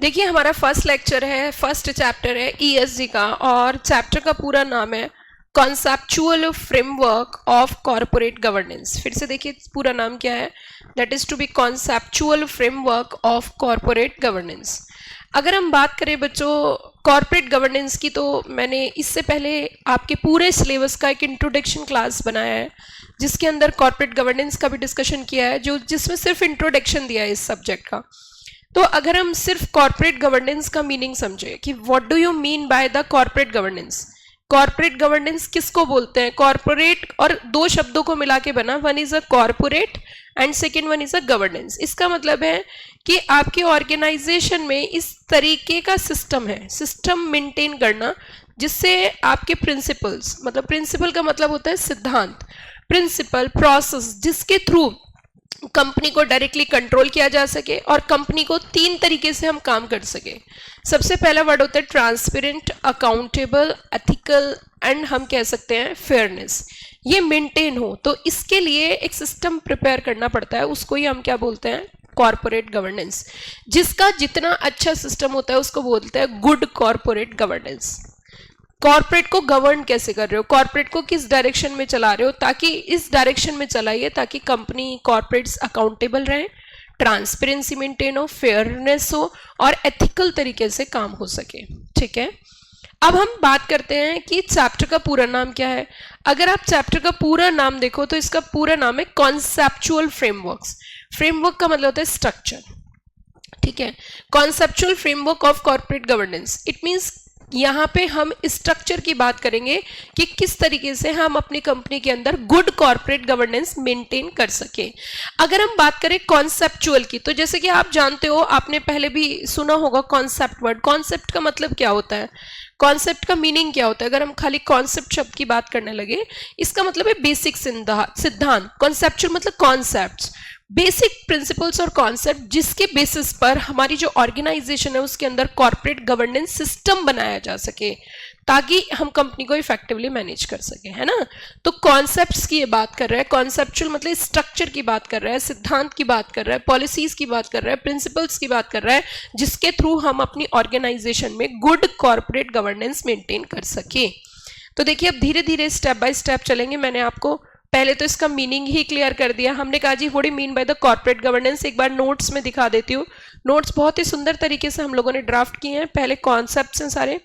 देखिए हमारा first lecture है, फर्स्ट चैप्टर है ईएसजी का, और चैप्टर का पूरा नाम है conceptual framework of corporate governance. फिर से देखिए पूरा नाम क्या है, that is to be conceptual framework of corporate governance. अगर हम बात करें बच्चों कॉर्पोरेट गवर्नेंस की, तो मैंने इससे पहले आपके पूरे सिलेबस का एक इंट्रोडक्शन क्लास बनाया है जिसके अंदर कॉर्पोरेट गवर्नेंस का भी डिस्कशन किया है, जिसमें सिर्फ इंट्रोडक्शन दिया है इस सब्जेक्ट का। तो अगर हम सिर्फ कॉर्पोरेट गवर्नेंस का मीनिंग समझे कि what do you mean by the corporate governance, corporate governance किसको बोलते हैं। कॉर्पोरेट और दो शब्दों को मिला के बना, one is a corporate and second one is a governance. इसका मतलब है कि आपके ऑर्गेनाइजेशन में इस तरीके का सिस्टम है, सिस्टम मेंटेन करना जिससे आपके प्रिंसिपल्स, मतलब प्रिंसिपल का मतलब होता है सिद्धांत, प्रिंसिपल प्रोसेस, जिसके थ्रू कंपनी को डायरेक्टली कंट्रोल किया जा सके और कंपनी को तीन तरीके से हम काम कर सके। सबसे पहला वर्ड होता है ट्रांसपेरेंट, अकाउंटेबल, एथिकल एंड हम कह सकते हैं फेयरनेस। ये मेंटेन हो तो इसके लिए एक सिस्टम प्रिपेयर करना पड़ता है, उसको ही हम क्या बोलते हैं, कॉर्पोरेट गवर्नेंस। जिसका जितना अच्छा सिस्टम होता है उसको बोलते हैं गुड कॉर्पोरेट गवर्नेंस। कॉर्पोरेट को गवर्न कैसे कर रहे हो, कॉर्पोरेट को किस डायरेक्शन में चला रहे हो, ताकि इस डायरेक्शन में चलाइए ताकि कंपनी कॉर्पोरेट्स अकाउंटेबल रहें, ट्रांसपेरेंसी मेंटेन हो, फेयरनेस हो और एथिकल तरीके से काम हो सके। ठीक है, अब हम बात करते हैं कि चैप्टर का पूरा नाम क्या है। अगर आप चैप्टर का पूरा नाम देखो तो इसका पूरा नाम है कॉन्सेप्चुअल फ्रेमवर्क्स। फ्रेमवर्क का मतलब होता है स्ट्रक्चर। ठीक है, conceptual framework of corporate governance, it means यहाँ पे हम स्ट्रक्चर की बात करेंगे कि किस तरीके से हम अपनी कंपनी के अंदर गुड कॉर्पोरेट गवर्नेंस मेंटेन कर सके। अगर हम बात करें कॉन्सेप्चुअल की, तो जैसे कि आप जानते हो, आपने पहले भी सुना होगा कॉन्सेप्ट वर्ड। कॉन्सेप्ट का मतलब क्या होता है, कॉन्सेप्ट का मीनिंग क्या होता है। अगर हम खाली कॉन्सेप्ट शब्द की बात करने लगे, इसका मतलब है बेसिक सिद्धांत। कॉन्सेप्चुअल मतलब कॉन्सेप्ट्स, बेसिक प्रिंसिपल्स और कॉन्सेप्ट जिसके बेसिस पर हमारी जो ऑर्गेनाइजेशन है उसके अंदर कॉर्पोरेट गवर्नेंस सिस्टम बनाया जा सके ताकि हम कंपनी को इफेक्टिवली मैनेज कर सके, है ना। तो कॉन्सेप्ट्स की ये बात कर रहा है, कॉन्सेप्चुअल मतलब स्ट्रक्चर की बात कर रहा है, सिद्धांत की बात कर रहा है, पॉलिसीज की बात कर रहा है, प्रिंसिपल्स की बात कर रहा है, जिसके थ्रू हम अपनी ऑर्गेनाइजेशन में गुड कॉर्पोरेट गवर्नेंस मेंटेन कर सके। तो देखिए अब धीरे धीरे स्टेप बाय स्टेप चलेंगे। मैंने आपको पहले तो इसका मीनिंग ही क्लियर कर दिया। हमने कहा जी what do you mean by the corporate governance. एक बार नोट्स में दिखा देती हूँ, नोट्स बहुत ही सुंदर तरीके से हम लोगों ने ड्राफ्ट किए हैं। पहले कॉन्सेप्ट्स हैं सारे,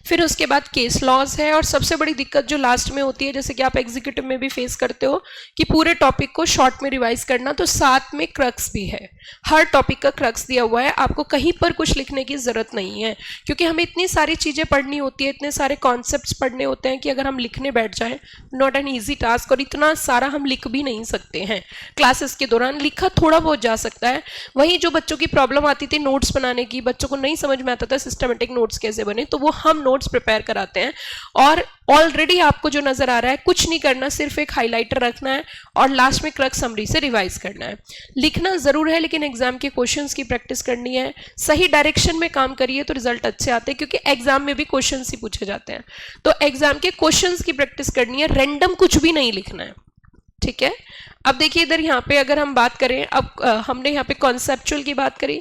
फिर उसके बाद केस लॉज है, और सबसे बड़ी दिक्कत जो लास्ट में होती है, जैसे कि आप एग्जीक्यूटिव में भी फेस करते हो कि पूरे टॉपिक को शॉर्ट में रिवाइज करना, तो साथ में क्रक्स भी है। हर टॉपिक का क्रक्स दिया हुआ है, आपको कहीं पर कुछ लिखने की जरूरत नहीं है, क्योंकि हमें इतनी सारी चीजें पढ़नी होती है, इतने सारे कॉन्सेप्ट्स पढ़ने होते हैं कि अगर हम लिखने बैठ जाएं, नॉट एन ईजी टास्क। और इतना सारा हम लिख भी नहीं सकते हैं क्लासेस के दौरान, लिखा थोड़ा बहुत जा सकता है। वहीं जो बच्चों की प्रॉब्लम आती थी नोट्स बनाने की, बच्चों को नहीं समझ में आता था सिस्टमेटिक नोट्स कैसे बने, तो वो हम नोट्स प्रिपेयर कराते हैं। और ऑलरेडी आपको जो नजर आ रहा है, कुछ नहीं करना, सिर्फ एक हाइलाइटर रखना है और लास्ट में क्रक्स समरी से रिवाइज करना है। लिखना जरूर है लेकिन एग्जाम के क्वेश्चंस की प्रैक्टिस करनी है। सही डायरेक्शन में काम करिए तो रिजल्ट अच्छे आते हैं, क्योंकि एग्जाम में भी क्वेश्चंस ही पूछे जाते हैं। तो एग्जाम के क्वेश्चंस की प्रैक्टिस करनी है, रैंडम कुछ भी नहीं लिखना है। ठीक है, अब देखिए इधर यहाँ पे अगर हम बात करें, अब हमने यहाँ पे कॉन्सेप्चुअल की बात करी,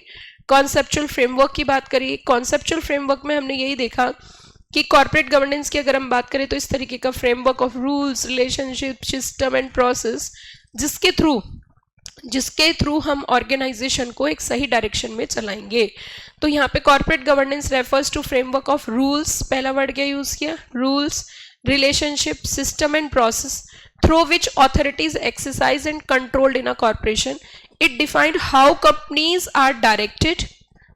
कॉन्सेप्चुअल फ्रेमवर्क की बात करी। कॉन्सेप्चुअल फ्रेमवर्क में हमने यही देखा कि कॉर्पोरेट गवर्नेंस की अगर हम बात करें तो इस तरीके का framework of rules, relationship, system and process, जिसके थ्रू हम ऑर्गेनाइजेशन को एक सही डायरेक्शन में चलाएंगे। तो यहाँ पे corporate governance refers to framework of rules, पहला वर्ड क्या यूज किया, rules, relationship, system and process through which authorities exercise and controlled in a corporation. It defined how companies are directed,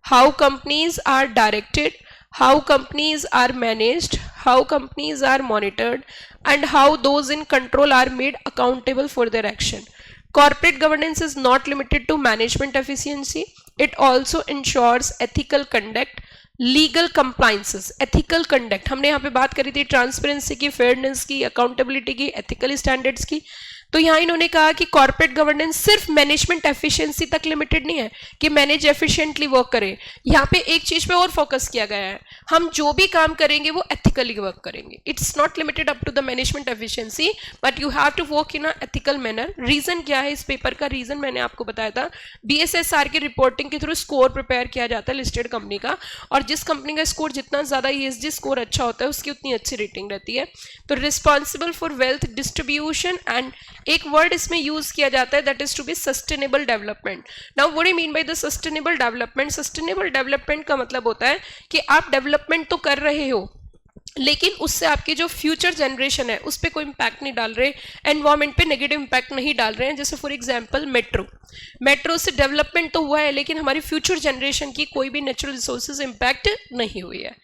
how companies are managed, how companies are monitored, and how those in control are made accountable for their action. Corporate governance is not limited to management efficiency. It also ensures ethical conduct, legal compliances, ethical conduct. हमने यहाँ पे बात करी थी transparency की, fairness की, accountability की, ethical standards की। तो यहाँ इन्होंने कहा कि कॉर्पोरेट गवर्नेंस सिर्फ मैनेजमेंट एफिशिएंसी तक लिमिटेड नहीं है कि मैनेज एफिशिएंटली वर्क करें, यहाँ पे एक चीज पे और फोकस किया गया है, हम जो भी काम करेंगे वो एथिकली वर्क करेंगे। It's not limited up to the management efficiency but you have to work in a ethical manner. Reason क्या है इस पेपर का? रीजन मैंने आपको बताया था, BSSR की रिपोर्टिंग के थ्रू स्कोर प्रिपेयर किया जाता है लिस्टेड कंपनी का, और जिस कंपनी का स्कोर जितना ज्यादा ESG स्कोर अच्छा होता है उसकी उतनी अच्छी रेटिंग रहती है। तो responsible for wealth distribution, and एक वर्ड इसमें यूज किया जाता है that is to be sustainable development. Now what do you mean by the sustainable development? Sustainable development का मतलब होता है कि आप डेवलपमेंट तो कर रहे हो लेकिन उससे आपकी जो फ्यूचर जनरेशन है उस पर कोई इंपैक्ट नहीं डाल रहे, एनवायरमेंट पे नेगेटिव इंपैक्ट नहीं डाल रहे हैं। जैसे फॉर एग्जांपल मेट्रो से डेवलपमेंट तो हुआ है लेकिन हमारी फ्यूचर जनरेशन की कोई भी नेचुरल रिसोर्सेज इंपैक्ट नहीं हुई है।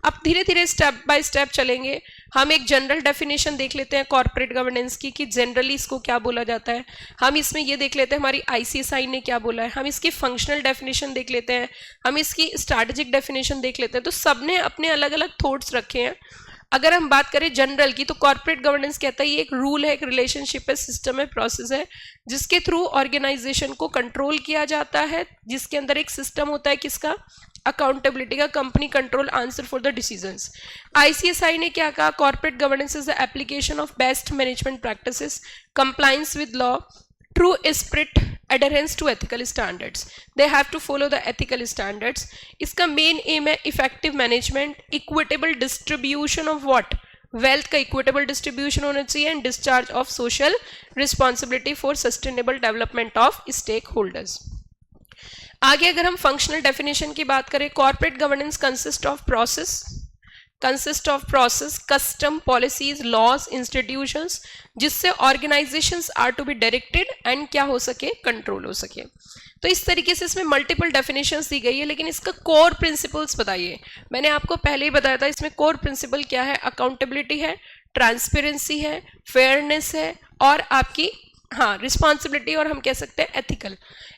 अब धीरे धीरे स्टेप बाय स्टेप चलेंगे। हम एक जनरल डेफिनेशन देख लेते हैं कॉर्पोरेट गवर्नेंस की कि जनरली इसको क्या बोला जाता है। हम इसमें ये देख लेते हैं हमारी ICSI ने क्या बोला है। हम इसकी फंक्शनल डेफिनेशन देख लेते हैं, हम इसकी स्ट्रैटेजिक डेफिनेशन देख लेते हैं। तो सबने अपने अलग अलग थॉट्स रखे हैं। अगर हम बात करें जनरल की तो कॉर्पोरेट गवर्नेंस कहता है ये एक रूल है, एक रिलेशनशिप है, सिस्टम है, प्रोसेस है जिसके थ्रू ऑर्गेनाइजेशन को कंट्रोल किया जाता है, जिसके अंदर एक सिस्टम होता है किसका? अकाउंटेबिलिटी का, company control answer for the decisions. ICSI ने क्या कहा? Corporate governance is the application of best management practices, compliance with law, true spirit, adherence to ethical standards. They have to follow the ethical standards. इसका main aim है effective management, equitable distribution of what? Wealth का equitable distribution होना चाहिए, and discharge of social responsibility for sustainable development of stake holders. आगे अगर हम functional definition की बात करें, corporate governance consist of process, custom, policies, laws, institutions जिससे organisations are to be directed and क्या हो सके? कंट्रोल हो सके। तो इस तरीके से इसमें मल्टीपल डेफिनेशंस दी गई है, लेकिन इसका कोर प्रिंसिपल्स बताइए। मैंने आपको पहले ही बताया था इसमें कोर प्रिंसिपल क्या है? अकाउंटेबिलिटी है, ट्रांसपेरेंसी है, फेयरनेस है और आपकी रिस्पॉन्सिबिलिटी, और हम कह सकते हैं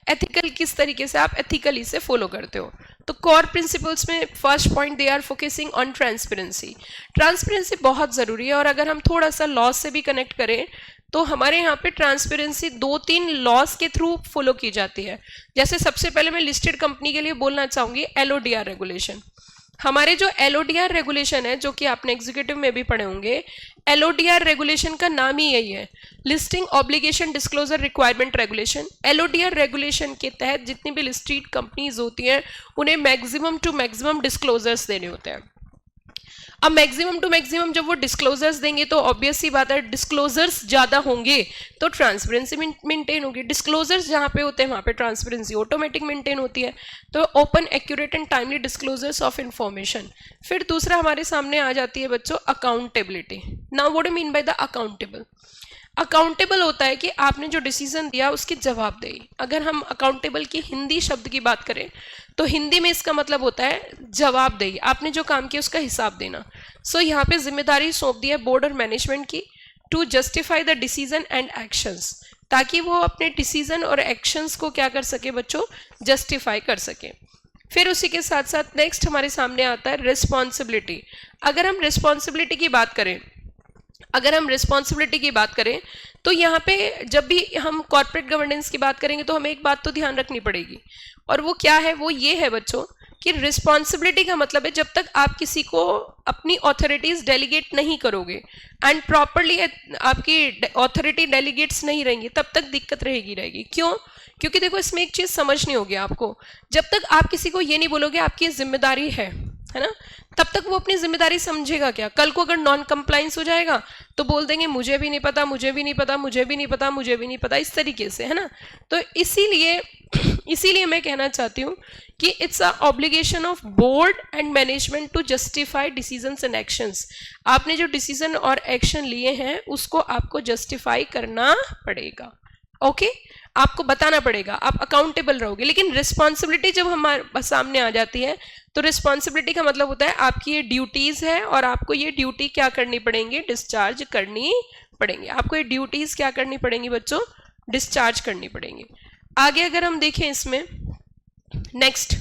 एथिकल किस तरीके से आप एथिकली से फॉलो करते हो। तो कोर प्रिंसिपल्स में first point they are focusing on transparency बहुत ज़रूरी है, और अगर हम थोड़ा सा लॉस से भी कनेक्ट करें तो हमारे यहाँ पे ट्रांसपेरेंसी 2-3 लॉस के थ्रू फॉलो की जाती है। जैसे सबसे पहले मैं लिस्टेड कंपनी के लिए बोलना चाहूँगी LODR रेगुलेशन। हमारे जो LODR रेगुलेशन है जो कि आपने एग्जीक्यूटिव में भी पढ़े होंगे, LODR रेगुलेशन का नाम ही यही है, listing obligation disclosure requirement regulation. LODR regulation के तहत जितनी भी लिस्टेड कंपनीज होती हैं उन्हें मैक्सिमम टू मैक्सिमम डिस्क्लोजर्स देने होते हैं। अब मैक्सिमम टू मैक्सिमम जब वो डिस्क्लोजर्स देंगे तो ऑब्वियस सी बात है डिस्क्लोजर्स ज़्यादा होंगे तो ट्रांसपेरेंसी मेंटेन होगी। डिस्क्लोजर्स जहाँ पे होते हैं वहाँ पे ट्रांसपेरेंसी ऑटोमेटिक मेंटेन होती है। तो open, accurate and timely disclosures of information. फिर दूसरा हमारे सामने आ जाती है बच्चों accountability. Now what do mean by the accountable होता है कि आपने जो डिसीजन दिया उसकी जवाबदेही। अगर हम अकाउंटेबल की हिंदी शब्द की बात करें तो हिंदी में इसका मतलब होता है जवाबदेही, आपने जो काम किया उसका हिसाब देना। सो यहाँ पे जिम्मेदारी सौंप दी है बोर्ड और मैनेजमेंट की to justify the decision and actions, ताकि वो अपने डिसीजन और एक्शंस को क्या कर सके बच्चों? जस्टिफाई कर सके। फिर उसी के साथ साथ नेक्स्ट हमारे सामने आता है रिस्पॉन्सिबिलिटी। अगर हम रिस्पॉन्सिबिलिटी की बात करें तो यहाँ पे जब भी हम कॉर्पोरेट गवर्नेंस की बात करेंगे तो हमें एक बात तो ध्यान रखनी पड़ेगी, और वो क्या है? वो ये है बच्चों कि रिस्पॉन्सिबिलिटी का मतलब है जब तक आप किसी को अपनी ऑथोरिटीज डेलीगेट नहीं करोगे एंड प्रॉपरली आपकी ऑथोरिटी डेलीगेट्स नहीं रहेंगी तब तक दिक्कत रहेगी। क्यों? क्योंकि देखो इसमें एक चीज समझनी होगी आपको, जब तक आप किसी को ये नहीं बोलोगे आपकी जिम्मेदारी है ना, तब तक वो अपनी जिम्मेदारी समझेगा क्या? कल को अगर नॉन कंप्लायंस हो जाएगा तो बोल देंगे मुझे भी नहीं पता, इस तरीके से, है ना। तो इसीलिए मैं कहना चाहती हूँ कि it's a obligation of board and management to justify decisions and actions. आपने जो डिसीजन और एक्शन लिए हैं उसको आपको जस्टिफाई करना पड़ेगा, ओके आपको बताना पड़ेगा, आप अकाउंटेबल रहोगे। लेकिन रिस्पॉन्सिबिलिटी जब हमारे सामने आ जाती है तो रिस्पॉन्सिबिलिटी का मतलब होता है आपकी ये ड्यूटीज है और आपको ये ड्यूटी क्या करनी पड़ेंगी? डिस्चार्ज करनी पड़ेंगी। आपको ये ड्यूटीज क्या करनी पड़ेंगी बच्चों? डिस्चार्ज करनी पड़ेंगी। आगे अगर हम देखें इसमें नेक्स्ट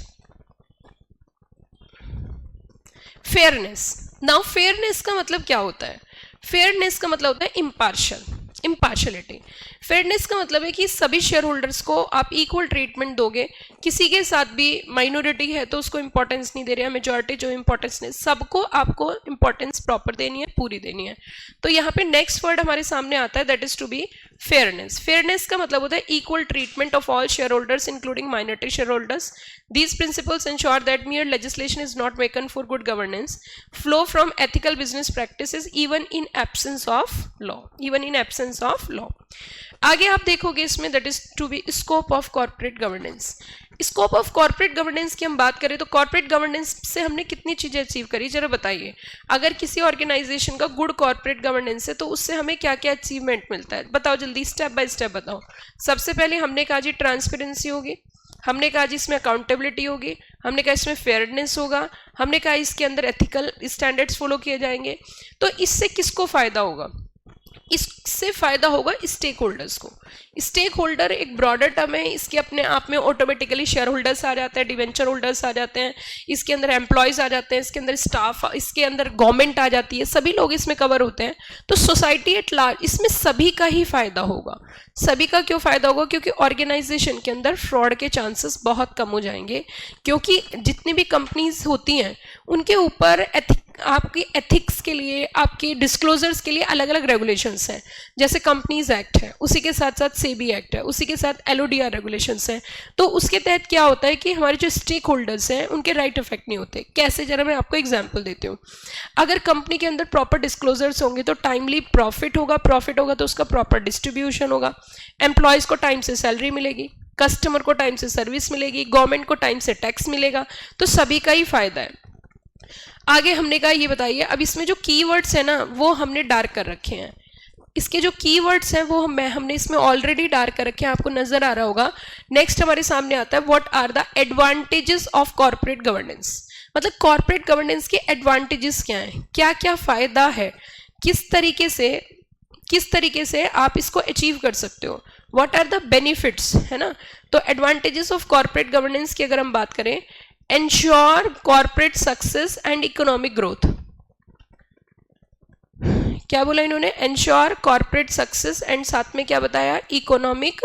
फेयरनेस। नाउ फेयरनेस का मतलब क्या होता है? फेयरनेस का मतलब होता है इम्पार्शियल। इम्पार्शलिटी। फेयरनेस का मतलब है कि सभी शेयर होल्डर्स को आप इक्वल ट्रीटमेंट दोगे, किसी के साथ भी माइनॉरिटी है तो उसको इंपॉर्टेंस नहीं दे रहे हैं, मेजॉरिटी जो इंपॉर्टेंस नहीं, सबको आपको इंपॉर्टेंस प्रॉपर देनी है, पूरी देनी है। तो यहाँ पे नेक्स्ट वर्ड हमारे सामने आता है that is to be fairness. Fairness का मतलब होता है equal treatment of all shareholders including minority shareholders. These principles ensure that mere legislation is not vacant for good governance, flow from ethical business practices even in absence of law, even in absence of law. आगे आप देखोगे इसमें that is to be scope of corporate governance. Scope of corporate governance की हम बात करें तो corporate governance से हमने कितनी चीजें अचीव करी, जरा बताइए। अगर किसी ऑर्गेनाइजेशन का गुड कॉर्पोरेट गवर्नेंस है तो उससे हमें क्या क्या अचीवमेंट मिलता है, बताओ जल्दी, स्टेप बाय स्टेप बताओ। सबसे पहले हमने कहा जी ट्रांसपेरेंसी होगी, हमने कहा जी इसमें अकाउंटेबिलिटी होगी, हमने कहा इसमें फेयरनेस होगा, हमने कहा इसके अंदर एथिकल स्टैंडर्ड्स फॉलो किए जाएंगे। तो इससे किसको फायदा होगा, इससे फायदा होगा स्टेक होल्डर्स को। स्टेक होल्डर एक ब्रॉडर टर्म है, इसके अपने आप में ऑटोमेटिकली शेयर होल्डर्स आ जाते हैं, डिवेंचर होल्डर्स आ जाते हैं, इसके अंदर एम्प्लॉयज आ जाते हैं, इसके अंदर स्टाफ, इसके अंदर गवर्नमेंट आ जाती है, सभी लोग इसमें कवर होते हैं। तो सोसाइटी एट लार्ज, इसमें सभी का ही फायदा होगा। सभी का क्यों फायदा होगा, क्योंकि ऑर्गेनाइजेशन के अंदर फ्रॉड के चांसेस बहुत कम हो जाएंगे, क्योंकि जितनी भी कंपनीज होती हैं उनके ऊपर आपकी एथिक्स के लिए, आपके डिस्क्लोजर्स के लिए अलग अलग रेगुलेशंस हैं। जैसे कंपनीज एक्ट है, उसी के साथ साथ सेबी एक्ट है, उसी के साथ एलओडीआर रेगुलेशंस हैं। तो उसके तहत क्या होता है कि हमारे जो स्टेक होल्डर्स हैं उनके राइट अफेक्ट नहीं होते। कैसे, जरा मैं आपको एग्जांपल देती हूँ। अगर कंपनी के अंदर प्रॉपर डिस्क्लोजर्स होंगे तो टाइमली प्रॉफिट होगा तो उसका प्रॉपर डिस्ट्रीब्यूशन होगा, एम्प्लॉयज को टाइम से सैलरी मिलेगी, कस्टमर को टाइम से सर्विस मिलेगी, गवर्नमेंट को टाइम से टैक्स मिलेगा, तो सभी का ही फायदा है। आगे हमने कहा ये बताइए, अब इसमें जो कीवर्ड्स है ना वो हमने डार्क कर रखे हैं। इसके जो कीवर्ड्स हैं वो हमने इसमें ऑलरेडी डार्क कर रखे हैं, आपको नजर आ रहा होगा। नेक्स्ट हमारे सामने आता है what are the advantages of corporate governance. मतलब कॉर्पोरेट गवर्नेंस के एडवांटेजेस क्या हैं, क्या क्या फायदा है, किस तरीके से आप इसको अचीव कर सकते हो, व्हाट आर द बेनिफिट्स, है ना। तो एडवांटेजेस ऑफ कॉर्पोरेट गवर्नेंस की अगर हम बात करें, ensure corporate success and economic growth. क्या बोला इन्होंने, एंश्योर कॉर्पोरेट सक्सेस एंड साथ में क्या बताया, इकोनॉमिक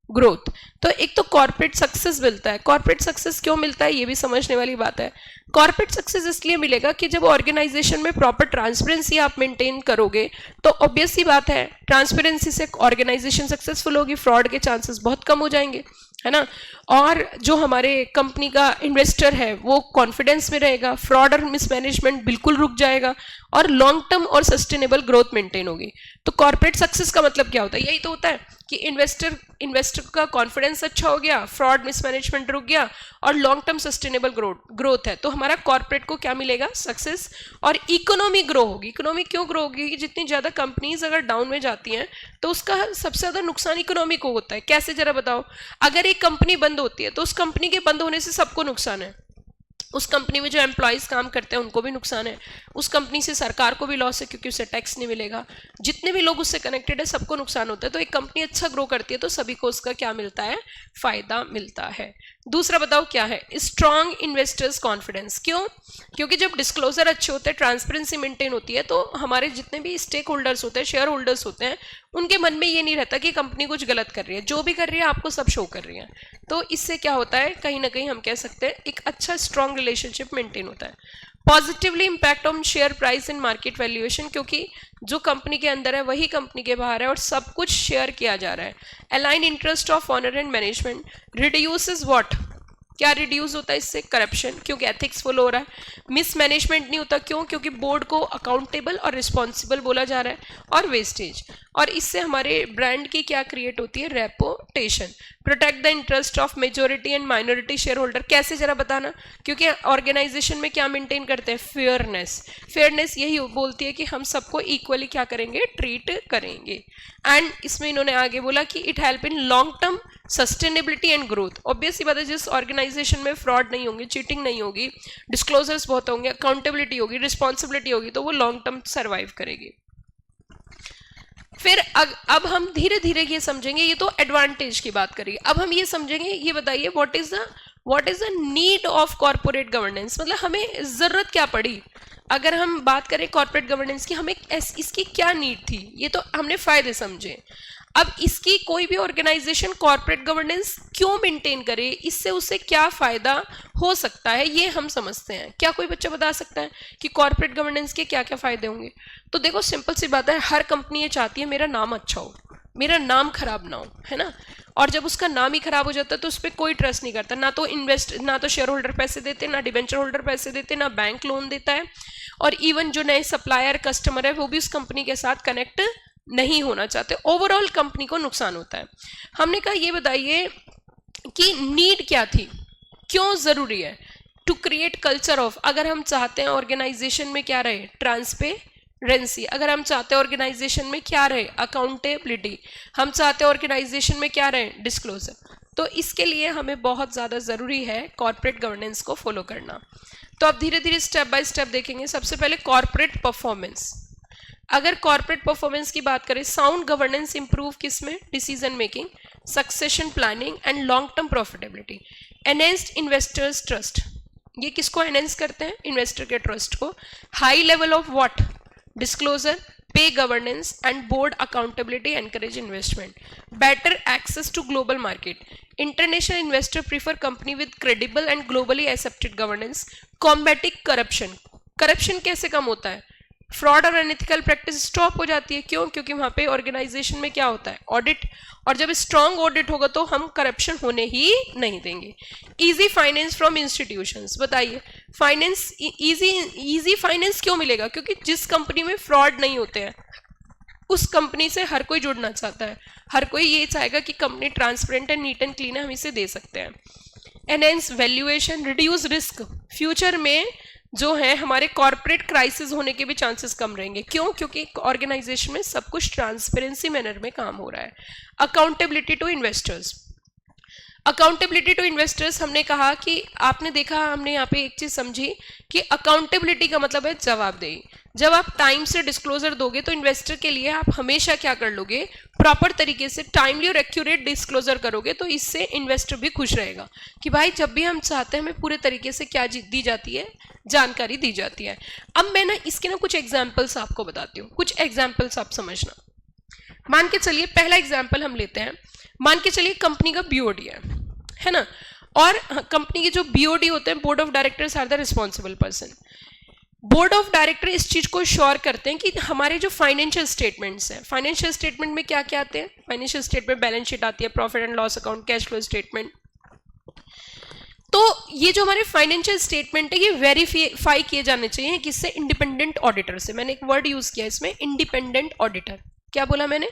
ग्रोथ। तो एक तो कॉर्पोरेट सक्सेस मिलता है। कॉर्पोरेट सक्सेस क्यों मिलता है ये भी समझने वाली बात है। कॉर्पोरेट सक्सेस इसलिए मिलेगा कि जब ऑर्गेनाइजेशन में प्रॉपर ट्रांसपेरेंसी आप मेंटेन करोगे तो ऑब्वियस सी बात है ट्रांसपेरेंसी से ऑर्गेनाइजेशन सक्सेसफुल होगी, फ्रॉड के चांसेस बहुत कम हो जाएंगे, है ना। और जो हमारे कंपनी का इन्वेस्टर है वो कॉन्फिडेंस में रहेगा, फ्रॉड और मिसमैनेजमेंट बिल्कुल रुक जाएगा और लॉन्ग टर्म और सस्टेनेबल ग्रोथ मेंटेन होगी। तो कॉर्पोरेट सक्सेस का मतलब क्या होता है, यही तो होता है कि इन्वेस्टर का कॉन्फिडेंस अच्छा हो गया, फ्रॉड मिसमैनेजमेंट रुक गया और लॉन्ग टर्म सस्टेनेबल ग्रोथ है। तो हमारा कॉर्पोरेट को क्या मिलेगा, सक्सेस। और इकोनॉमी ग्रो होगी। इकोनॉमी क्यों ग्रो होगी, जितनी ज्यादा कंपनीज अगर डाउन में जाती हैं तो उसका सबसे ज्यादा नुकसान इकोनॉमी को होता है। कैसे, जरा बताओ। अगर एक कंपनी बंद होती है तो उस कंपनी के बंद होने से सबको नुकसान है। उस कंपनी में जो एम्प्लॉयज काम करते हैं उनको भी नुकसान है, उस कंपनी से सरकार को भी लॉस है क्योंकि उससे टैक्स नहीं मिलेगा, जितने भी लोग उससे कनेक्टेड है सबको नुकसान होता है। तो एक कंपनी अच्छा ग्रो करती है तो सभी को उसका क्या मिलता है, फायदा मिलता है। दूसरा बताओ क्या है, स्ट्रॉन्ग इन्वेस्टर्स कॉन्फिडेंस। क्यों, क्योंकि जब डिस्क्लोजर अच्छे होते हैं, ट्रांसपेरेंसी मेंटेन होती है तो हमारे जितने भी स्टेक होल्डर्स होते हैं, शेयर होल्डर्स होते हैं, उनके मन में ये नहीं रहता कि कंपनी कुछ गलत कर रही है, जो भी कर रही है आपको सब शो कर रही है। तो इससे क्या होता है, कहीं ना कहीं हम कह सकते हैं एक अच्छा स्ट्रॉन्ग रिलेशनशिप मेंटेन होता है। Positively impact on share price and market valuation, क्योंकि जो कंपनी के अंदर है वही कंपनी के बाहर है और सब कुछ शेयर किया जा रहा है। Align interest of owner and management, reduces what, क्या रिड्यूस होता है इससे, करप्शन, क्योंकि एथिक्स फॉलो हो रहा है। मिसमैनेजमेंट नहीं होता, क्यों, क्योंकि बोर्ड को अकाउंटेबल और रिस्पॉन्सिबल बोला जा रहा है। और वेस्टेज, और इससे हमारे ब्रांड की क्या क्रिएट होती है, reputation. Protect the interest of majority and minority share holder, कैसे जरा बताना, क्योंकि ऑर्गेनाइजेशन में क्या मेंटेन करते हैं, फेयरनेस। फेयरनेस यही बोलती है कि हम सबको इक्वली क्या करेंगे, ट्रीट करेंगे। एंड इसमें इन्होंने आगे बोला कि it help in long term sustainability and growth. Obvious सी बात है, जिस ऑर्गेनाइजेशन में फ्रॉड नहीं होंगे, चीटिंग नहीं होगी, डिस्क्लोजर्स बहुत होंगे, अकाउंटेबिलिटी होगी, रिस्पॉन्सिबिलिटी होगी, तो वो लॉन्ग टर्म सर्वाइव करेगी। फिर अब हम धीरे धीरे ये समझेंगे, ये तो एडवांटेज की बात करिए, अब हम ये समझेंगे, ये बताइए what is the need of corporate governance. मतलब हमें जरूरत क्या पड़ी, अगर हम बात करें कॉर्पोरेट गवर्नेंस की, हमें इसकी क्या नीड थी, ये तो हमने फायदे समझे। अब इसकी कोई भी ऑर्गेनाइजेशन कॉर्पोरेट गवर्नेंस क्यों मेंटेन करे, इससे उसे क्या फायदा हो सकता है, ये हम समझते हैं। क्या कोई बच्चा बता सकता है कि कॉर्पोरेट गवर्नेंस के क्या क्या फायदे होंगे? तो देखो सिंपल सी बात है, हर कंपनी ये चाहती है मेरा नाम अच्छा हो, मेरा नाम खराब ना हो, है ना। और जब उसका नाम ही खराब हो जाता है तो उस पर कोई ट्रस्ट नहीं करता, ना तो शेयर होल्डर पैसे देते, ना डिबेंचर होल्डर पैसे देते, ना बैंक लोन देता है, और इवन जो नए सप्लायर कस्टमर है वो भी उस कंपनी के साथ कनेक्ट नहीं होना चाहते। ओवरऑल कंपनी को नुकसान होता है। हमने कहा ये बताइए कि नीड क्या थी, क्यों जरूरी है टू क्रिएट कल्चर ऑफ, अगर हम चाहते हैं ऑर्गेनाइजेशन में क्या रहे, ट्रांसपेरेंसी, अगर हम चाहते हैं ऑर्गेनाइजेशन में क्या रहे, अकाउंटेबिलिटी, हम चाहते हैं ऑर्गेनाइजेशन में क्या रहे, डिस्क्लोजर, तो इसके लिए हमें बहुत ज़्यादा ज़रूरी है कॉर्पोरेट गवर्नेंस को फॉलो करना। तो अब धीरे धीरे स्टेप बाय स्टेप देखेंगे। सबसे पहले कॉर्पोरेट परफॉर्मेंस। अगर कॉर्पोरेट परफॉर्मेंस की बात करें, साउंड गवर्नेंस इंप्रूव किसमें, decision making, succession planning and long term profitability. Enhanced investors trust, ये किसको एनहेंस करते हैं, इन्वेस्टर के ट्रस्ट को। High level of what, disclosure, पे governance and board accountability, encourage investment. Better access to global market, international investor prefer company with credible and globally accepted governance. Combating corruption, corruption कैसे कम होता है, fraud और unethical practice stop हो जाती है। क्यों, क्योंकि वहां पे ऑर्गेनाइजेशन में क्या होता है, ऑडिट, और जब स्ट्रांग ऑडिट होगा तो हम करप्शन होने ही नहीं देंगे। इजी फाइनेंस फ्रॉम इंस्टीट्यूशंस, बताइए फाइनेंस इजी फाइनेंस क्यों मिलेगा, क्योंकि जिस कंपनी में फ्रॉड नहीं होते हैं उस कंपनी से हर कोई जुड़ना चाहता है, हर कोई ये चाहेगा कि company transparent and neat and clean है, हम इसे दे सकते हैं। Enhance valuation, reduce risk, future में जो है हमारे कॉर्पोरेट क्राइसिस होने के भी चांसेस कम रहेंगे। क्यों, क्योंकि ऑर्गेनाइजेशन में सब कुछ ट्रांसपेरेंसी मैनर में काम हो रहा है। Accountability to investors, accountability to investors, हमने कहा कि आपने देखा, हमने यहाँ पे एक चीज समझी कि अकाउंटेबिलिटी का मतलब है जवाबदेही। जब आप टाइम से डिस्क्लोजर दोगे तो इन्वेस्टर के लिए आप हमेशा क्या कर लोगे, प्रॉपर तरीके से टाइमली और एक्यूरेट डिस्क्लोजर करोगे, तो इससे इन्वेस्टर भी खुश रहेगा कि भाई जब भी हम चाहते हैं हमें पूरे तरीके से क्या दी जाती है, जानकारी दी जाती है। अब मैं ना इसके ना कुछ एग्जाम्पल्स आपको बताती हूँ, कुछ एग्जाम्पल्स आप समझना। मान के चलिए पहला एग्जाम्पल हम लेते हैं, मान के चलिए कंपनी का बीओडी है ना, और कंपनी के जो बीओडी होते हैं, board of directors are the responsible person. Board of director इस चीज को श्योर करते हैं कि हमारे जो फाइनेंशियल स्टेटमेंट्स हैं, फाइनेंशियल स्टेटमेंट में क्या क्या आते हैं, फाइनेंशियल स्टेटमेंट बैलेंस शीट आती है, profit and loss account, cash flow statement. तो ये जो हमारे फाइनेंशियल स्टेटमेंट है ये वेरीफाई किए जाने चाहिए किससे, इंडिपेंडेंट ऑडिटर से। मैंने एक वर्ड यूज किया इसमें, इंडिपेंडेंट ऑडिटर। क्या बोला मैंने,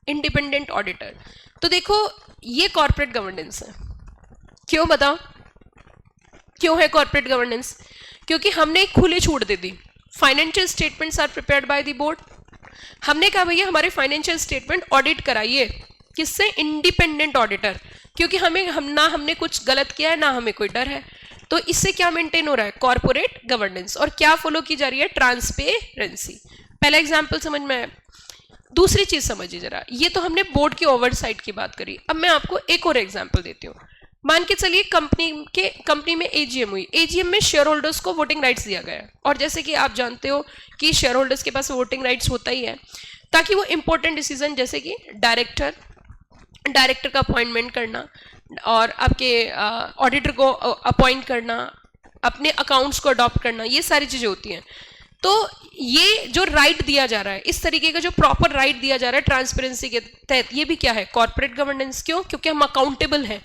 इंडिपेंडेंट ऑडिटर। तो देखो ये कॉर्पोरेट गवर्नेंस है। क्यों बताओ, क्यों है कॉर्पोरेट गवर्नेंस, क्योंकि हमने एक खुली छूट दे दी। Financial statements are prepared by the board. हमने कहा भैया हमारे फाइनेंशियल स्टेटमेंट ऑडिट कराइए, किससे, इंडिपेंडेंट ऑडिटर, क्योंकि हमने कुछ गलत किया है, ना हमें कोई डर है। तो इससे क्या मेंटेन हो रहा है, कॉर्पोरेट गवर्नेंस, और क्या फॉलो की जा रही है, ट्रांसपेरेंसी। पहला एग्जांपल समझ में आया। दूसरी चीज समझिए जरा, ये तो हमने बोर्ड की ओवरसाइट की बात करी। अब मैं आपको एक और एग्जांपल देती हूँ। मान के चलिए कंपनी में एजीएम हुई, एजीएम में शेयर होल्डर्स को वोटिंग राइट्स दिया गया, और जैसे कि आप जानते हो कि शेयर होल्डर्स के पास वोटिंग राइट्स होता ही है, ताकि वो इंपॉर्टेंट डिसीजन जैसे कि डायरेक्टर का अपॉइंटमेंट करना, और आपके ऑडिटर को अपॉइंट करना, अपने अकाउंट्स को अडॉप्ट करना, ये सारी चीजें होती हैं। तो ये जो राइट दिया जा रहा है, इस तरीके का जो प्रॉपर राइट दिया जा रहा है ट्रांसपेरेंसी के तहत, ये भी क्या है, कॉर्पोरेट गवर्नेंस। क्यों, क्योंकि हम अकाउंटेबल हैं।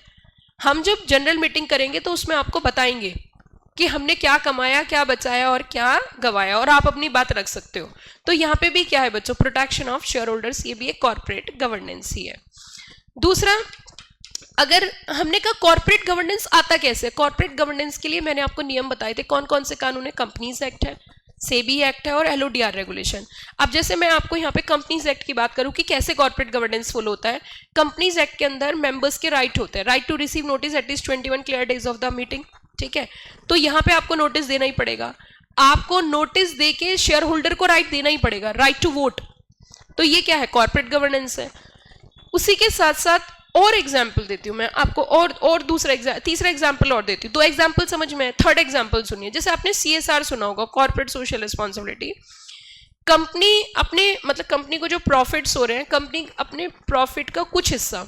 हम जब जनरल मीटिंग करेंगे तो उसमें आपको बताएंगे कि हमने क्या कमाया, क्या बचाया और क्या गवाया, और आप अपनी बात रख सकते हो। तो यहाँ पे भी क्या है बच्चों, प्रोटेक्शन ऑफ शेयर होल्डर्स, ये भी एक कॉर्पोरेट गवर्नेंस ही है। दूसरा, अगर हमने कहा कॉर्पोरेट गवर्नेंस आता कैसे, कॉर्पोरेट गवर्नेंस के लिए मैंने आपको नियम बताए थे, कौन कौन से कानून है, कंपनीज एक्ट है, सेबी एक्ट है, और एलओडीआर रेगुलेशन। अब जैसे मैं आपको यहाँ पे कंपनीज एक्ट की बात करूँ कि कैसे कॉर्पोरेट गवर्नेंस फॉलो होता है। कंपनीज एक्ट के अंदर मेंबर्स के राइट होते हैं, right to receive notice at least 21 clear days of the meeting, ठीक है। तो यहाँ पे आपको नोटिस देना ही पड़ेगा, आपको नोटिस देके शेयर होल्डर को राइट देना ही पड़ेगा, राइट टू वोट। तो ये क्या है, कॉर्पोरेट गवर्नेंस है। उसी के साथ साथ और एग्जाम्पल देती हूँ मैं आपको, और तीसरा एग्जाम्पल और देती हूँ। 2 एग्जाम्पल समझ में है, थर्ड एग्जाम्पल सुनिए। जैसे आपने CSR सुना होगा, कॉर्पोरेट सोशल रिस्पॉन्सिबिलिटी। कंपनी अपने मतलब कंपनी को जो प्रॉफिट्स हो रहे हैं, कंपनी अपने प्रॉफिट का कुछ हिस्सा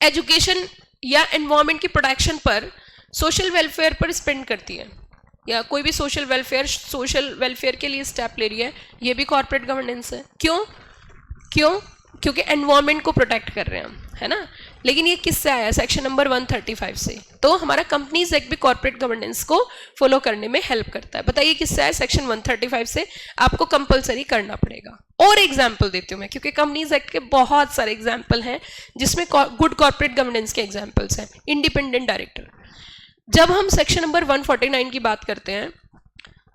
एजुकेशन या एनवायरमेंट की प्रोटेक्शन पर, सोशल वेलफेयर पर स्पेंड करती है, या कोई भी सोशल वेलफेयर के लिए स्टेप ले रही है, ये भी कॉर्पोरेट गवर्नेंस है। क्यों? क्योंकि एनवायरमेंट को प्रोटेक्ट कर रहे हैं हम, है ना। लेकिन ये किससे आया? सेक्शन नंबर 135 से। तो हमारा कंपनीज एक्ट भी कॉर्पोरेट गवर्नेंस को फॉलो करने में हेल्प करता है। बताइए किससे आया? सेक्शन 135 से। आपको कंपलसरी करना पड़ेगा। और एग्जाम्पल देती हूँ मैं, क्योंकि कंपनीज एक्ट के बहुत सारे एग्जाम्पल हैं जिसमें गुड कॉर्पोरेट गवर्नेंस के एग्जाम्पल्स हैं। इंडिपेंडेंट डायरेक्टर, जब हम सेक्शन नंबर 149 की बात करते हैं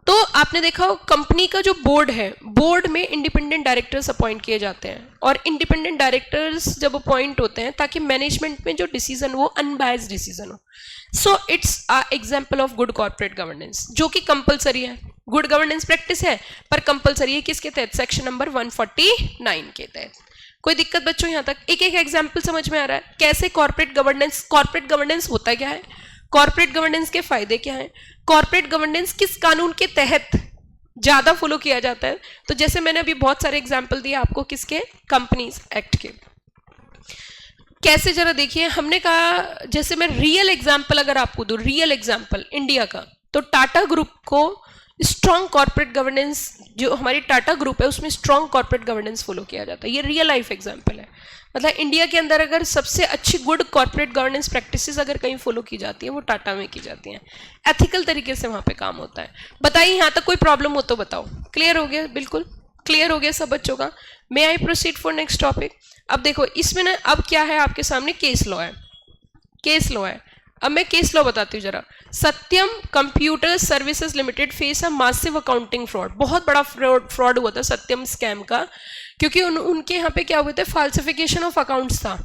तो आपने देखा हो कंपनी का जो बोर्ड है, बोर्ड में इंडिपेंडेंट डायरेक्टर्स अपॉइंट किए जाते हैं, और इंडिपेंडेंट डायरेक्टर्स जब अपॉइंट होते हैं ताकि मैनेजमेंट में जो डिसीजन वो अनबायस्ड डिसीजन हो। So it's a example of good corporate governance, जो कि कंपलसरी है। गुड गवर्नेंस प्रैक्टिस है पर कंपलसरी है। किसके तहत? सेक्शन नंबर 149 के तहत। कोई दिक्कत बच्चों? यहां तक एक एक एग्जाम्पल समझ में आ रहा है कैसे कॉर्पोरेट गवर्नेंस होता क्या है, कॉर्पोरेट गवर्नेंस के फायदे क्या हैं, कॉर्पोरेट गवर्नेंस किस कानून के तहत ज्यादा फॉलो किया जाता है। तो जैसे मैंने अभी बहुत सारे एग्जाम्पल दिए आपको, किसके? कंपनीज एक्ट के। कैसे? जरा देखिए, हमने कहा जैसे मैं रियल एग्जाम्पल अगर आपको दूं, रियल एग्जाम्पल इंडिया का, तो टाटा ग्रुप को स्ट्रॉन्ग कॉर्पोरेट गवर्नेंस, जो हमारी टाटा ग्रुप है उसमें स्ट्रॉन्ग कॉर्पोरेट गवर्नेंस फॉलो किया जाता है। ये रियल लाइफ एग्जाम्पल है। मतलब इंडिया के अंदर अगर सबसे अच्छी गुड कॉर्पोरेट गवर्नेंस प्रैक्टिसेस अगर कहीं फॉलो की जाती है वो टाटा में की जाती हैं। एथिकल तरीके से वहां पे काम होता है। बताइए यहां तक कोई प्रॉब्लम हो तो बताओ। क्लियर हो गया? बिल्कुल क्लियर हो गया सब बच्चों का। May I proceed for next topic. अब देखो इसमें ना, अब क्या है आपके सामने? केस लॉ है। केस लॉ है। अब मैं केस लॉ बताती हूँ जरा। Satyam computer services limited face a massive accounting fraud. बहुत बड़ा फ्रॉड हुआ था सत्यम स्कैम का, क्योंकि उनके यहाँ पे क्या हुए थे? फाल्सिफिकेशन ऑफ अकाउंट्स था,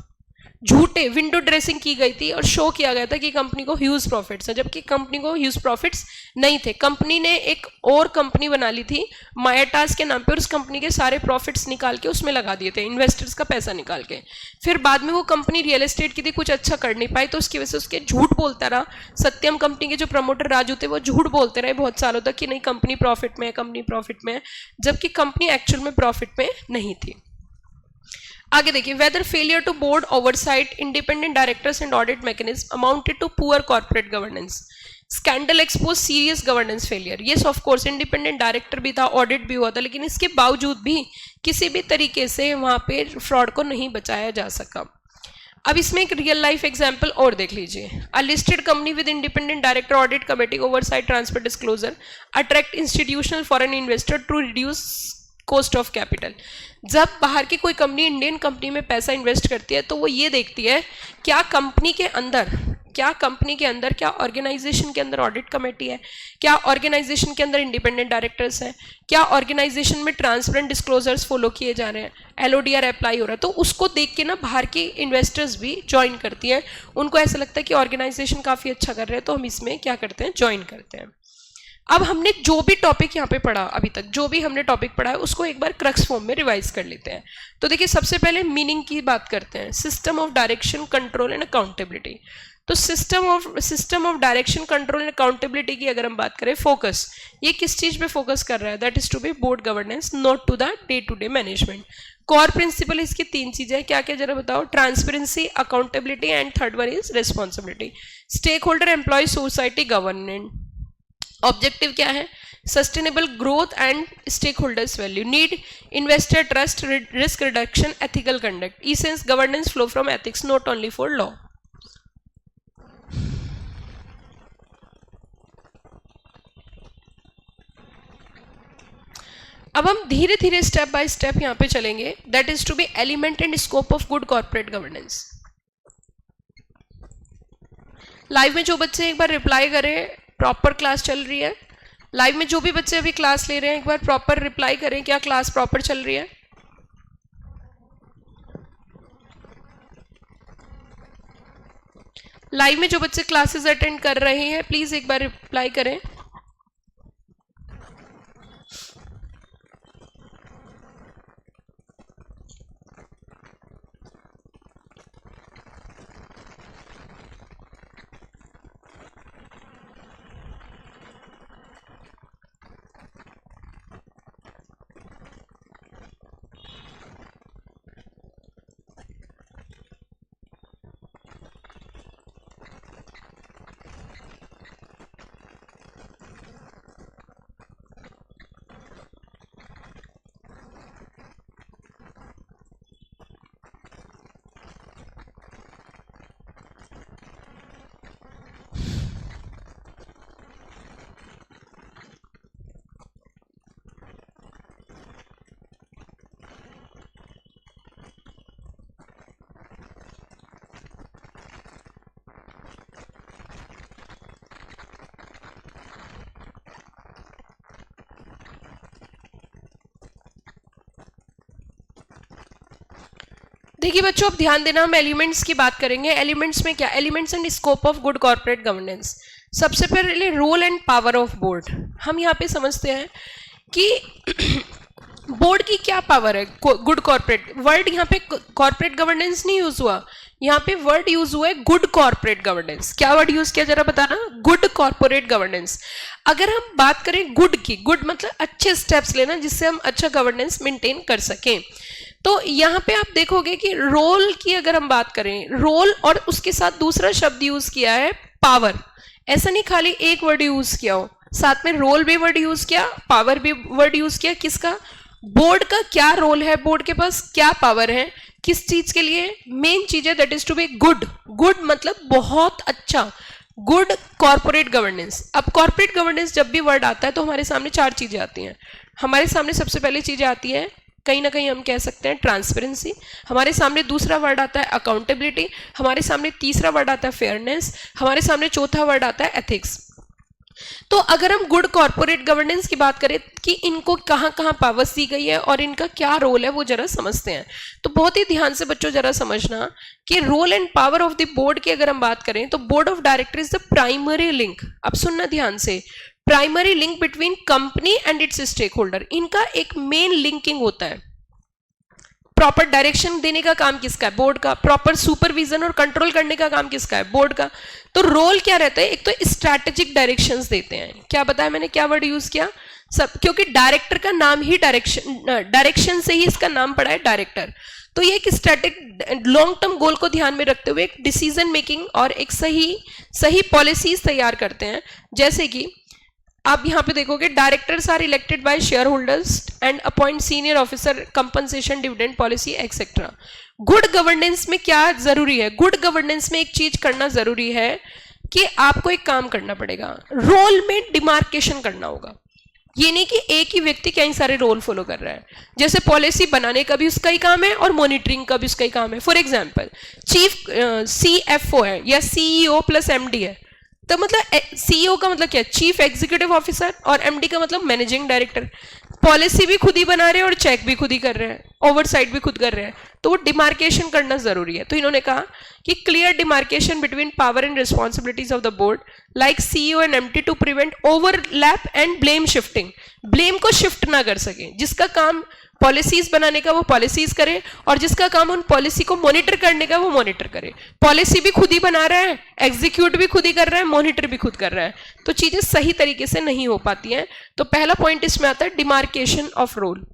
झूठे विंडो ड्रेसिंग की गई थी और शो किया गया था कि कंपनी को ह्यूज प्रॉफिट्स है, जबकि कंपनी को ह्यूज प्रॉफिट्स नहीं थे। कंपनी ने एक और कंपनी बना ली थी मायाटास के नाम पे, और उस कंपनी के सारे प्रॉफिट्स निकाल के उसमें लगा दिए थे, इन्वेस्टर्स का पैसा निकाल के। फिर बाद में वो कंपनी रियल एस्टेट की थी, कुछ अच्छा कर नहीं पाई, तो उसकी वजह से उसके झूठ बोलता रहा। सत्यम कंपनी के जो प्रमोटर राजू थे वो झूठ बोलते रहे बहुत सालों तक कि नहीं कंपनी प्रॉफिट में है, कंपनी प्रॉफिट में है, जबकि कंपनी एक्चुअल में प्रॉफिट में नहीं थी। आगे देखिए, whether failure to board oversight independent directors and audit mechanism amounted to poor corporate governance. Scandal expose serious governance failure. Yes of course independent director भी था, ऑडिट भी हुआ था, लेकिन इसके बावजूद भी किसी भी तरीके से वहां पे फ्रॉड को नहीं बचाया जा सका। अब इसमें एक रियल लाइफ एग्जांपल और देख लीजिए। A listed company with independent director, audit committee, oversight, transfer, disclosure attract institutional foreign investor to reduce cost of capital. जब बाहर की कोई कंपनी इंडियन कंपनी में पैसा इन्वेस्ट करती है तो वो ये देखती है क्या कंपनी के अंदर, क्या ऑर्गेनाइजेशन के अंदर ऑडिट कमेटी है, क्या ऑर्गेनाइजेशन के अंदर इंडिपेंडेंट डायरेक्टर्स हैं, क्या ऑर्गेनाइजेशन में ट्रांसपेरेंट डिस्क्लोजर्स फॉलो किए जा रहे हैं, LODR अप्लाई हो रहा है। तो उसको देख के ना बाहर की इन्वेस्टर्स भी ज्वाइन करती हैं। उनको ऐसा लगता है कि ऑर्गेनाइजेशन काफ़ी अच्छा कर रहे हैं, तो हम इसमें क्या करते हैं? ज्वाइन करते हैं। अब हमने जो भी टॉपिक यहाँ पे पढ़ा अभी तक, जो भी हमने टॉपिक पढ़ा है उसको एक बार क्रक्स फॉर्म में रिवाइज कर लेते हैं। तो देखिए सबसे पहले मीनिंग की बात करते हैं। System of direction, control and accountability. तो system of direction, control and accountability की अगर हम बात करें, फोकस ये किस चीज पे फोकस कर रहा है? That is to be board governance, not to the day to day management. Core principle इसकी 3 चीजें क्या क्या जरा बताओ? Transparency, accountability and third one is responsibility. Stakeholder, employ, society, government. Objective क्या है? Sustainable growth and stakeholders value, need investor trust, risk reduction, ethical conduct. Essence governance flow from ethics, not only for law. अब हम धीरे धीरे step by step यहां पे चलेंगे। That is to be element and scope of good corporate governance. Live में जो बच्चे एक बार रिप्लाई करें, प्रॉपर क्लास चल रही है। लाइव में जो भी बच्चे अभी क्लास ले रहे हैं एक बार प्रॉपर रिप्लाई करें, क्या क्लास प्रॉपर चल रही है? लाइव में जो बच्चे क्लासेस अटेंड कर रहे हैं प्लीज एक बार रिप्लाई करें। देखिए बच्चों, अब ध्यान देना, हम एलिमेंट्स की बात करेंगे। एलिमेंट्स में क्या, elements and scope of good corporate governance. सबसे पहले role and power of board. हम यहाँ पे समझते हैं कि बोर्ड की क्या पावर है गुड कॉर्पोरेट। वर्ड यहाँ पे कॉर्पोरेट गवर्नेंस नहीं यूज हुआ, यहाँ पे वर्ड यूज हुआ है गुड कॉर्पोरेट गवर्नेंस। क्या वर्ड यूज किया जरा बताना, गुड कॉर्पोरेट गवर्नेंस। अगर हम बात करें गुड की, गुड मतलब अच्छे स्टेप्स लेना जिससे हम अच्छा गवर्नेंस मेंटेन कर सकें। तो यहाँ पे आप देखोगे कि रोल की अगर हम बात करें, रोल और उसके साथ दूसरा शब्द यूज किया है पावर। ऐसा नहीं खाली एक वर्ड यूज किया हो, साथ में रोल भी वर्ड यूज किया, पावर भी वर्ड यूज किया। किसका, बोर्ड का क्या रोल है, बोर्ड के पास क्या पावर है, किस चीज के लिए। मेन चीज है that is to be good. Good मतलब बहुत अच्छा, गुड कॉर्पोरेट गवर्नेंस। अब कॉर्पोरेट गवर्नेंस जब भी वर्ड आता है तो हमारे सामने चार चीजें आती हैं। हमारे सामने सबसे पहली चीजें आती है, कहीं ना कहीं हम कह सकते हैं ट्रांसपेरेंसी। हमारे सामने दूसरा वर्ड आता है अकाउंटेबिलिटी। हमारे सामने तीसरा वर्ड आता है फेयरनेस। हमारे सामने चौथा वर्ड आता है एथिक्स। तो अगर हम गुड कॉर्पोरेट गवर्नेंस की बात करें कि इनको कहाँ कहाँ पावर्स दी गई है और इनका क्या रोल है, वो जरा समझते हैं। तो बहुत ही ध्यान से बच्चों जरा समझना कि role and power of the board की अगर हम बात करें तो board of director is the primary link. अब सुनना ध्यान से, primary link between company and its stakeholder. इनका एक मेन लिंकिंग होता है। प्रॉपर डायरेक्शन देने का काम किसका है, बोर्ड का। प्रॉपर सुपरविजन और कंट्रोल करने का काम किसका है, बोर्ड का। तो रोल क्या रहता है, एक तो स्ट्रैटेजिक डायरेक्शंस देते हैं। क्या बताया मैंने, क्या वर्ड यूज किया, सब, क्योंकि डायरेक्टर का नाम ही डायरेक्शन से ही इसका नाम पड़ा है डायरेक्टर। तो ये एक स्ट्रैटेजिक लॉन्ग टर्म गोल को ध्यान में रखते हुए एक डिसीजन मेकिंग और एक सही पॉलिसीज तैयार करते हैं। जैसे कि आप यहाँ पे देखोगे, directors are elected by shareholders and appoint senior officer, compensation, dividend policy etcetera. Good governance में क्या जरूरी है, गुड गवर्नेंस में एक चीज करना जरूरी है कि आपको एक काम करना पड़ेगा, रोल में डिमार्केशन करना होगा। ये नहीं कि एक ही व्यक्ति कई सारे रोल फॉलो कर रहा है। जैसे पॉलिसी बनाने का भी उसका ही काम है और मॉनिटरिंग का भी उसका ही काम है। फॉर एग्जाम्पल, चीफ CFO है या CEO प्लस MD है, तो मतलब CEO का मतलब क्या, चीफ एग्जीक्यूटिव ऑफिसर, और MD का मतलब मैनेजिंग डायरेक्टर। पॉलिसी भी खुद ही बना रहे हैं और चेक भी खुद ही कर रहे हैं, ओवरसाइट भी खुद कर रहे हैं। तो वो डिमार्केशन करना जरूरी है। तो इन्होंने कहा कि clear demarcation between power and responsibilities of the board like CEO and MD to prevent overlap and blame shifting. Blame को शिफ्ट ना कर सके, जिसका काम पॉलिसीज बनाने का वो पॉलिसीज करे और जिसका काम उन पॉलिसी को मॉनिटर करने का वो मॉनिटर करे। पॉलिसी भी खुद ही बना रहा है, एग्जीक्यूट भी खुद ही कर रहा है, मॉनिटर भी खुद कर रहा है, तो चीजें सही तरीके से नहीं हो पाती हैं। तो पहला पॉइंट इसमें आता है डिमार्केशन ऑफ रोल।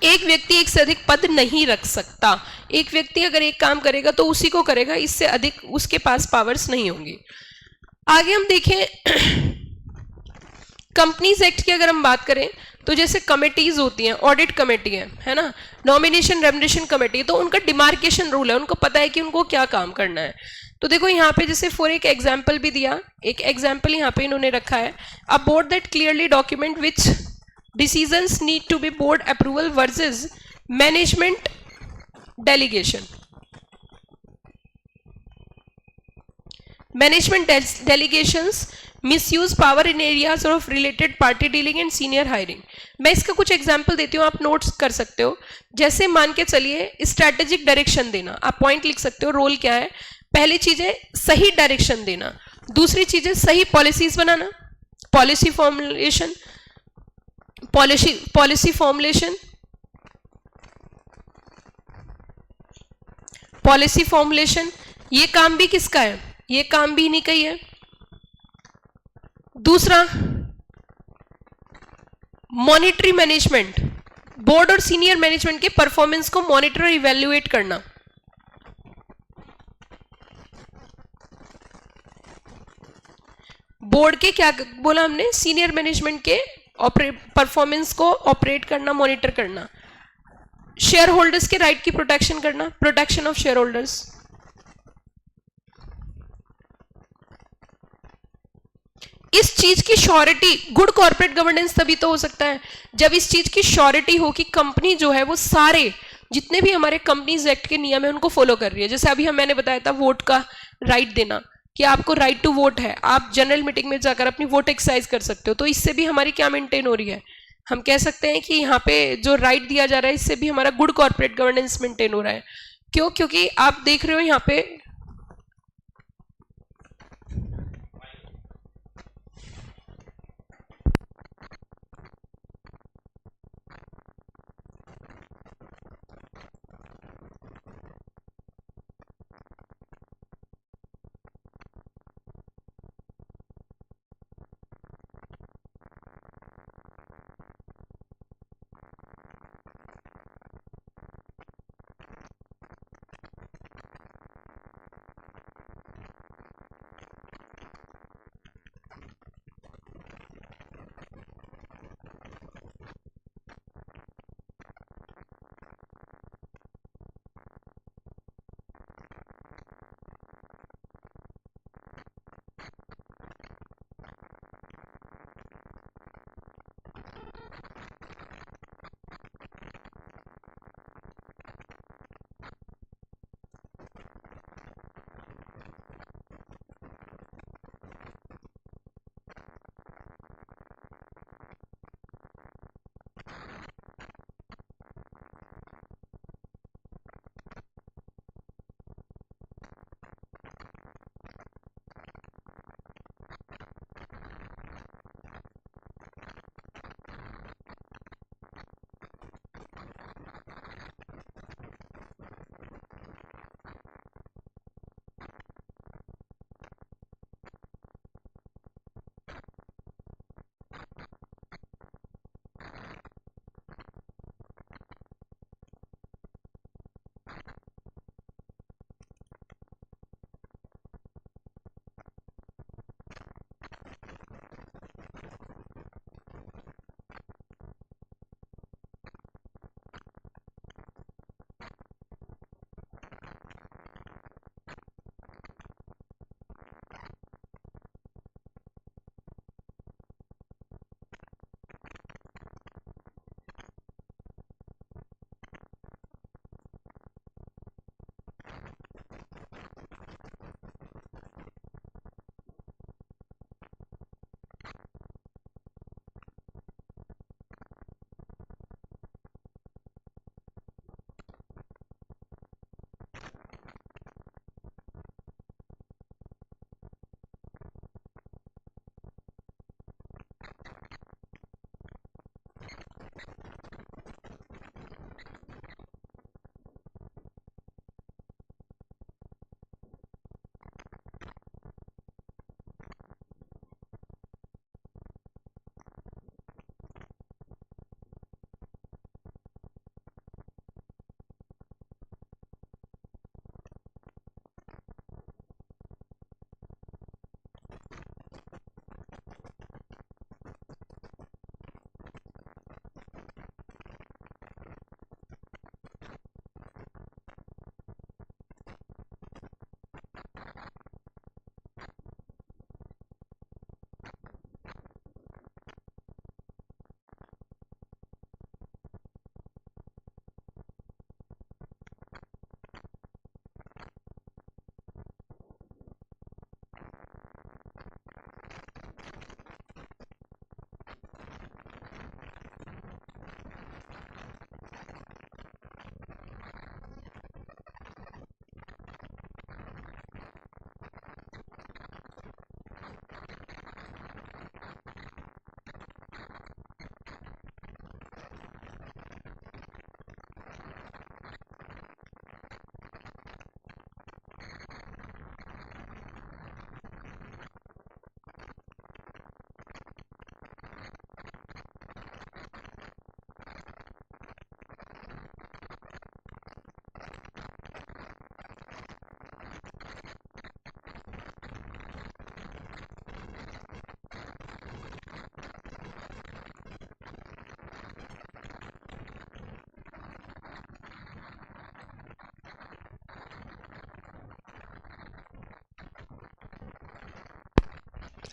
एक व्यक्ति एक से अधिक पद नहीं रख सकता। एक व्यक्ति अगर एक काम करेगा तो उसी को करेगा, इससे अधिक उसके पास पावर्स नहीं होंगी। आगे हम देखें कंपनीज एक्ट की अगर हम बात करें तो जैसे कमेटीज होती हैं, ऑडिट कमेटी है ना, नॉमिनेशन रेमुनरेशन कमेटी, तो उनका डिमार्केशन रूल है, उनको पता है कि उनको क्या काम करना है। तो देखो यहाँ पे जैसे फॉर एक एग्जाम्पल भी दिया, एक एग्जाम्पल यहाँ पे इन्होंने रखा है, a board that clearly document which decisions need to be board approval versus management delegation. Management delegations, misuse power in areas of related party dealing and senior hiring. मैं इसका कुछ एग्जांपल देती हूँ, आप नोट्स कर सकते हो। जैसे मान के चलिए स्ट्रैटेजिक डायरेक्शन देना, आप पॉइंट लिख सकते हो, रोल क्या है। पहली चीज है सही डायरेक्शन देना, दूसरी चीज है सही पॉलिसीज बनाना, पॉलिसी फॉर्मुलेशन, पॉलिसी फॉर्मुलेशन। ये काम भी किसका है, ये काम भी इन्हीं का ही है। दूसरा मॉनिटरी मैनेजमेंट, बोर्ड और सीनियर मैनेजमेंट के परफॉर्मेंस को मॉनिटर और इवैल्यूएट करना। बोर्ड के क्या बोला हमने, सीनियर मैनेजमेंट के परफॉर्मेंस को ऑपरेट करना, मॉनिटर करना। शेयर होल्डर्स के राइट की प्रोटेक्शन करना, प्रोटेक्शन ऑफ शेयर होल्डर्स। इस चीज की श्योरिटी, गुड कॉर्पोरेट गवर्नेंस तभी तो हो सकता है जब इस चीज की श्योरिटी हो कि कंपनी जो है वो सारे जितने भी हमारे कंपनीज एक्ट के नियम है उनको फॉलो कर रही है। जैसे अभी मैंने बताया था वोट का राइट देना, कि आपको राइट टू वोट है, आप जनरल मीटिंग में जाकर अपनी वोट एक्सरसाइज कर सकते हो। तो इससे भी हमारी क्या मेंटेन हो रही है, हम कह सकते हैं कि यहाँ पे जो राइट दिया जा रहा है इससे भी हमारा गुड कॉर्पोरेट गवर्नेंस मेंटेन हो रहा है। क्यों? क्योंकि आप देख रहे हो यहाँ पे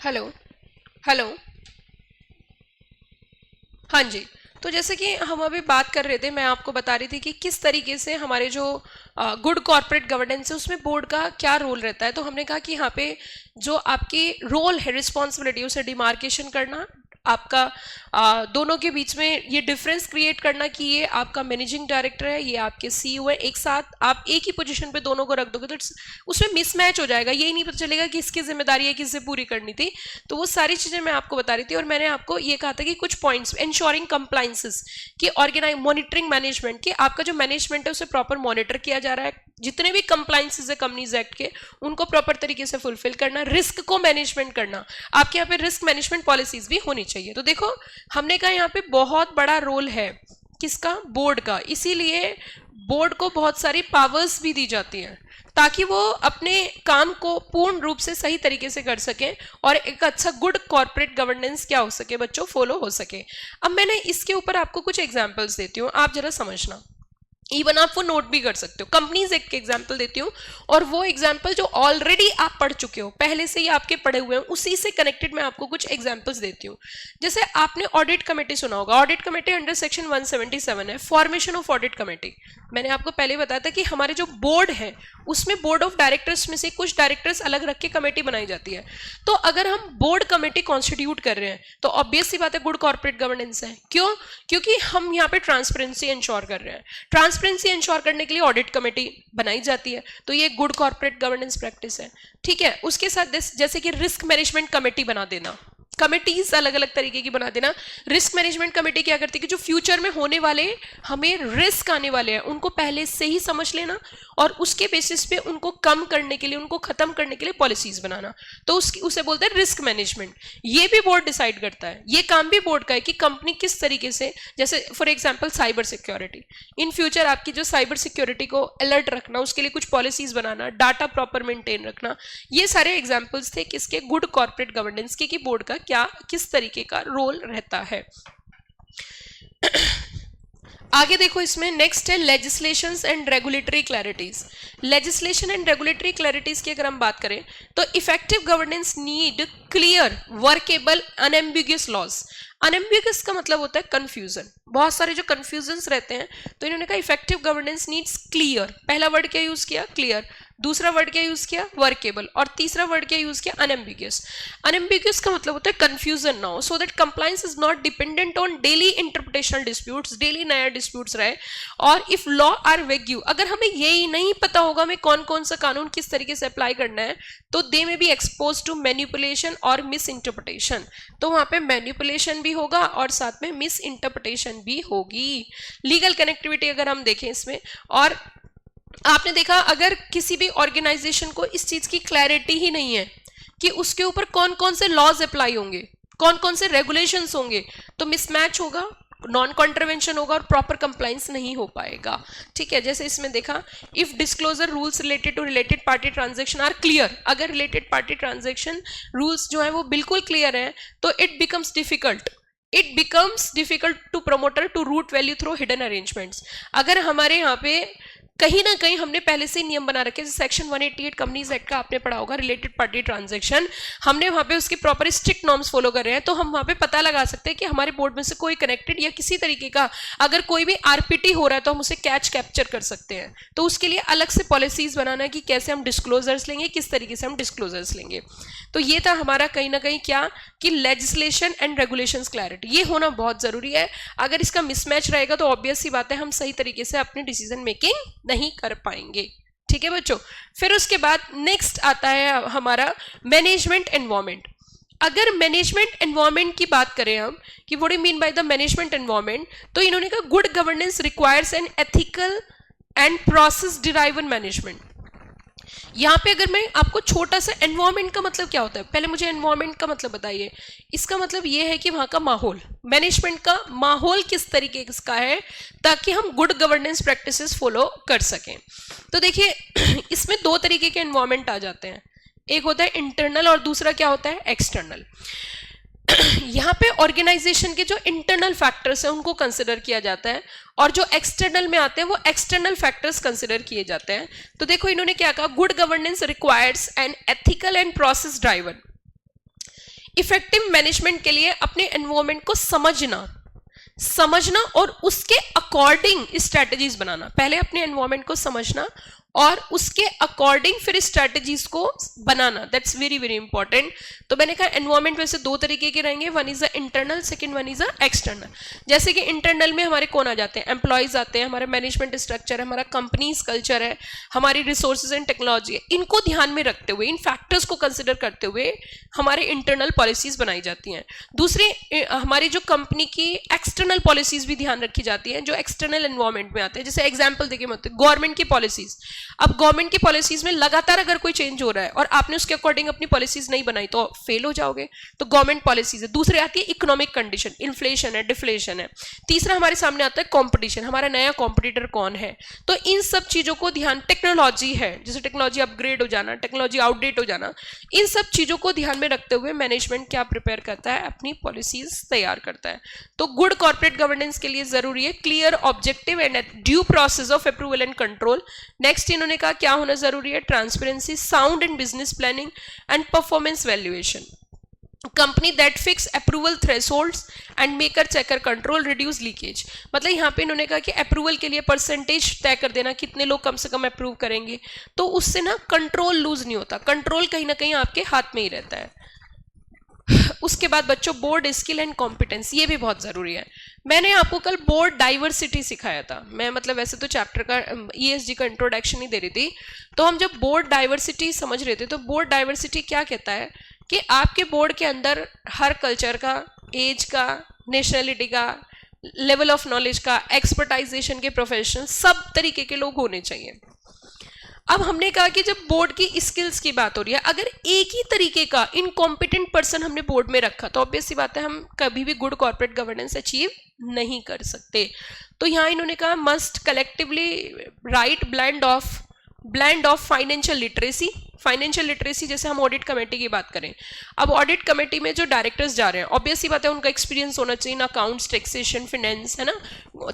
हेलो, हेलो, हाँ जी। तो जैसे कि हम अभी बात कर रहे थे, मैं आपको बता रही थी कि किस तरीके से हमारे जो गुड कॉर्पोरेट गवर्नेंस है उसमें बोर्ड का क्या रोल रहता है। तो हमने कहा कि यहाँ पे जो आपकी रोल है, रिस्पॉन्सिबिलिटी, उसे डिमार्केशन करना, आपका दोनों के बीच में ये डिफरेंस क्रिएट करना कि ये आपका मैनेजिंग डायरेक्टर है, ये आपके सीईओ है, एक साथ आप एक ही पोजीशन पे दोनों को रख दोगे तो उसमें मिसमैच हो जाएगा, यही नहीं पता चलेगा कि इसकी जिम्मेदारी है किससे पूरी करनी थी। तो वो सारी चीजें मैं आपको बता रही थी और मैंने आपको ये कहा था कि कुछ पॉइंट्स इंश्योरिंग कंप्लायंसेस की मॉनिटरिंग मैनेजमेंट की, आपका जो मैनेजमेंट है उसे प्रॉपर मॉनिटर किया जा रहा है, जितने भी कंप्लायंसेस है कंपनीज एक्ट के उनको प्रॉपर तरीके से फुलफिल करना, रिस्क को मैनेजमेंट करना, आपके यहाँ पे रिस्क मैनेजमेंट पॉलिसीज भी होनी चाहिए। तो देखो हमने कहा यहाँ पे बहुत बड़ा रोल है किसका, बोर्ड का, इसीलिए बोर्ड को बहुत सारी पावर्स भी दी जाती हैं ताकि वो अपने काम को पूर्ण रूप से सही तरीके से कर सकें और एक अच्छा गुड कॉर्पोरेट गवर्नेंस क्या हो सके बच्चों, फॉलो हो सके। अब मैंने इसके ऊपर आपको कुछ एग्जांपल्स देती हूँ, आप जरा समझना, इवन आप वो नोट भी कर सकते हो। कंपनीज एक्ट के एग्जांपल देती हूँ और वो एग्जांपल जो ऑलरेडी आप पढ़ चुके हो, पहले से ही आपके पढ़े हुए हैं, उसी से कनेक्टेड मैं आपको कुछ एग्जांपल्स देती हूँ। जैसे आपने ऑडिट कमेटी सुना होगा, ऑडिट कमेटी अंडर सेक्शन 177 है, फॉर्मेशन ऑफ ऑडिट कमेटी। मैंने आपको पहले बताया था कि हमारे जो बोर्ड है उसमें बोर्ड ऑफ डायरेक्टर्स में से कुछ डायरेक्टर्स अलग रख के कमेटी बनाई जाती है। तो अगर हम बोर्ड कमेटी कॉन्स्टिट्यूट कर रहे हैं तो ऑब्वियस सी बात है गुड कॉर्पोरेट गवर्नेंस है। क्यों? क्योंकि हम यहाँ पे ट्रांसपेरेंसी इंश्योर कर रहे हैं, ट्रांसपेरेंसी इंश्योर करने के लिए ऑडिट कमेटी बनाई जाती है, तो ये गुड कॉर्पोरेट गवर्नेंस प्रैक्टिस है। ठीक है, उसके साथ जैसे कि रिस्क मैनेजमेंट कमेटी बना देना, कमिटीज अलग अलग तरीके की बना देना। रिस्क मैनेजमेंट कमेटी क्या करती है कि जो फ्यूचर में होने वाले हमें रिस्क आने वाले हैं उनको पहले से ही समझ लेना और उसके बेसिस पे उनको कम करने के लिए, उनको खत्म करने के लिए पॉलिसीज बनाना, तो उसे बोलते हैं रिस्क मैनेजमेंट। ये भी बोर्ड डिसाइड करता है, ये काम भी बोर्ड का है कि कंपनी किस तरीके से, जैसे for example cyber security, in future आपकी जो साइबर सिक्योरिटी को अलर्ट रखना, उसके लिए कुछ पॉलिसीज बनाना, डाटा प्रॉपर मेंटेन रखना, ये सारे एग्जाम्पल्स थे किसके, गुड कॉर्पोरेट गवर्नेंस के, कि बोर्ड का क्या किस तरीके का रोल रहता है। आगे देखो, इसमें नेक्स्ट है legislations and regulatory clarities. Legislation and regulatory clarities की अगर हम बात करें तो effective governance need clear, workable, unambiguous laws. Unambiguous का मतलब होता है कंफ्यूजन, बहुत सारे जो कंफ्यूजन्स रहते हैं, तो इन्होंने कहा इफेक्टिव गवर्नेंस नीड्स क्लियर। पहला वर्ड क्या यूज किया, क्लियर, दूसरा वर्ड क्या यूज किया, वर्केबल, और तीसरा वर्ड क्या यूज किया, अनएम्बिगुअस। अनएम्बिगुअस का मतलब होता है कंफ्यूजन ना हो, so that compliance is not dependent on daily interpretational disputes, daily नया डिस्प्यूट्स रहे। और इफ लॉ आर वेग्यू, अगर हमें यही नहीं पता होगा हमें कौन कौन सा कानून किस तरीके से अप्लाई करना है, तो दे में बी एक्सपोज टू मैनिपुलेशन और मिस इंटरप्रिटेशन। तो वहां पे मैनिपुलेशन भी होगा और साथ में मिस इंटरप्रिटेशन भी होगी। लीगल कनेक्टिविटी अगर हम देखें इसमें, और आपने देखा अगर किसी भी ऑर्गेनाइजेशन को इस चीज की क्लैरिटी ही नहीं है कि उसके ऊपर कौन कौन से लॉज अप्लाई होंगे, कौन कौन से रेगुलेशंस होंगे, तो मिसमैच होगा, नॉन कॉन्ट्रवेंशन होगा और प्रॉपर कंप्लायंस नहीं हो पाएगा। ठीक है, जैसे इसमें देखा, if disclosure rules related to related party transaction are clear, अगर रिलेटेड पार्टी ट्रांजैक्शन रूल्स जो है वो बिल्कुल क्लियर है तो it becomes difficult to promoter to route value through hidden arrangements. अगर हमारे यहाँ पे कहीं ना कहीं हमने पहले से नियम बना रखे, सेक्शन 188 कंपनीज एक्ट का आपने पढ़ा होगा, रिलेटेड पार्टी ट्रांजैक्शन, हमने वहां पे उसके प्रॉपर स्ट्रिक्ट नॉर्म्स फॉलो कर रहे हैं, तो हम वहां पे पता लगा सकते हैं कि हमारे बोर्ड में से कोई कनेक्टेड या किसी तरीके का अगर कोई भी आरपीटी हो रहा है तो हम उसे कैप्चर कर सकते हैं। तो उसके लिए अलग से पॉलिसीज बनाना है कि कैसे हम डिस्क्लोजर्स लेंगे, किस तरीके से हम डिस्क्लोजर्स लेंगे। तो ये था हमारा कहीं ना कहीं क्या, कि लेजिस्लेशन एंड रेगुलेशंस क्लैरिटी, ये होना बहुत जरूरी है। अगर इसका मिसमैच रहेगा तो ऑब्वियस सी बात है हम सही तरीके से अपनी डिसीजन मेकिंग नहीं कर पाएंगे। ठीक है बच्चों, फिर उसके बाद नेक्स्ट आता है हमारा मैनेजमेंट एनवायरनमेंट। अगर मैनेजमेंट एनवायरनमेंट की बात करें हम कि what do mean by the management environment, तो इन्होंने कहा good governance requires an ethical and process driven management. यहां पे अगर मैं आपको छोटा सा, एनवायरनमेंट का मतलब क्या होता है, पहले मुझे एनवायरनमेंट का मतलब बताइए। इसका मतलब ये है कि वहां का माहौल, मैनेजमेंट का माहौल किस तरीके का है ताकि हम गुड गवर्नेंस प्रैक्टिसेस फॉलो कर सकें। तो देखिए इसमें दो तरीके के एनवायरनमेंट आ जाते हैं, एक होता है इंटरनल और दूसरा क्या होता है, एक्सटर्नल। यहाँ पे ऑर्गेनाइजेशन के जो इंटरनल फैक्टर्स हैं उनको कंसिडर किया जाता है और जो एक्सटर्नल में आते हैं वो एक्सटर्नल फैक्टर्स कंसिडर किए जाते हैं। तो देखो इन्होंने क्या कहा, good governance requires an ethical and process driven. Effective management के लिए अपने एनवायरनमेंट को समझना और उसके अकॉर्डिंग स्ट्रेटजीज बनाना। पहले अपने एनवायरनमेंट को समझना और उसके अकॉर्डिंग फिर स्ट्रैटेजीज को बनाना, दैट्स वेरी वेरी इंपॉर्टेंट। तो मैंने कहा एनवायरमेंट वैसे दो तरीके के रहेंगे, one is the internal, second one is the external. जैसे कि इंटरनल में हमारे कौन आ जाते हैं, एम्प्लॉयज आते हैं, हमारा मैनेजमेंट स्ट्रक्चर है, हमारा कंपनीज कल्चर है, हमारी रिसोर्सेज एंड टेक्नोलॉजी है। इनको ध्यान में रखते हुए, इन फैक्टर्स को कंसिडर करते हुए हमारे इंटरनल पॉलिसीज बनाई जाती हैं। दूसरी हमारी जो कंपनी की एक्सटर्नल पॉलिसीज भी ध्यान रखी जाती हैं, जो एक्सटर्नल एनवायरमेंट में आते हैं। जैसे एग्जाम्पल देखिए, मतलब गवर्नमेंट की पॉलिसीज, अब गवर्नमेंट की पॉलिसीज में लगातार अगर कोई चेंज हो रहा है और आपने उसके अकॉर्डिंग अपनी पॉलिसीज नहीं बनाई तो फेल हो जाओगे, तो गवर्नमेंट पॉलिसीज है। दूसरी आती है इकोनॉमिक कंडीशन, इन्फ्लेशन है, डिफ्लेशन है। तीसरा हमारे सामने आता है कंपटीशन, हमारा नया कॉम्पिटिटर कौन है। तो इन सब चीजों को ध्यान, टेक्नोलॉजी है, जैसे टेक्नोलॉजी अपग्रेड हो जाना, टेक्नोलॉजी आउटडेट हो जाना, इन सब चीजों को ध्यान में रखते हुए मैनेजमेंट क्या प्रिपेयर करता है, अपनी पॉलिसीज तैयार करता है। तो गुड कॉर्पोरेट गवर्नेंस के लिए जरूरी है clear objective and due process of approval and control. Next इन्होंने कहा क्या होना जरूरी है, transparency, sound and business planning and performance valuation, company that fix approval thresholds and maker checker control, reduce leakage. मतलब यहाँ पे इन्होंने कहा कि अप्रूवल के लिए परसेंटेज तय कर देना, कितने लोग कम से कम अप्रूव करेंगे, तो उससे ना कंट्रोल लूज नहीं होता, कंट्रोल कहीं ना कहीं आपके हाथ में ही रहता है। उसके बाद बच्चों बोर्ड स्किल एंड कॉम्पिटेंस, ये भी बहुत जरूरी है। मैंने आपको कल बोर्ड डाइवर्सिटी सिखाया था, मैं मतलब वैसे तो चैप्टर का ESG का इंट्रोडक्शन ही दे रही थी, तो हम जब बोर्ड डाइवर्सिटी समझ रहे थे, तो बोर्ड डाइवर्सिटी क्या कहता है कि आपके बोर्ड के अंदर हर कल्चर का, एज का, नेशनलिटी का, लेवल ऑफ नॉलेज का, एक्सपर्टाइजेशन के प्रोफेशनल, सब तरीके के लोग होने चाहिए। अब हमने कहा कि जब बोर्ड की स्किल्स की बात हो रही है, अगर एक ही तरीके का इनकॉम्पिटेंट पर्सन हमने बोर्ड में रखा तो ऑब्वियस सी बात है हम कभी भी गुड कॉर्पोरेट गवर्नेंस अचीव नहीं कर सकते। तो यहाँ इन्होंने कहा must collectively right blend of financial literacy. Financial literacy जैसे हम ऑडिट कमेटी की बात करें, अब ऑडिट कमेटी में जो डायरेक्टर्स जा रहे हैं ऑब्वियस सी बात है उनका एक्सपीरियंस होना चाहिए, ना अकाउंट्स, टैक्सेशन, फाइनेंस, है ना,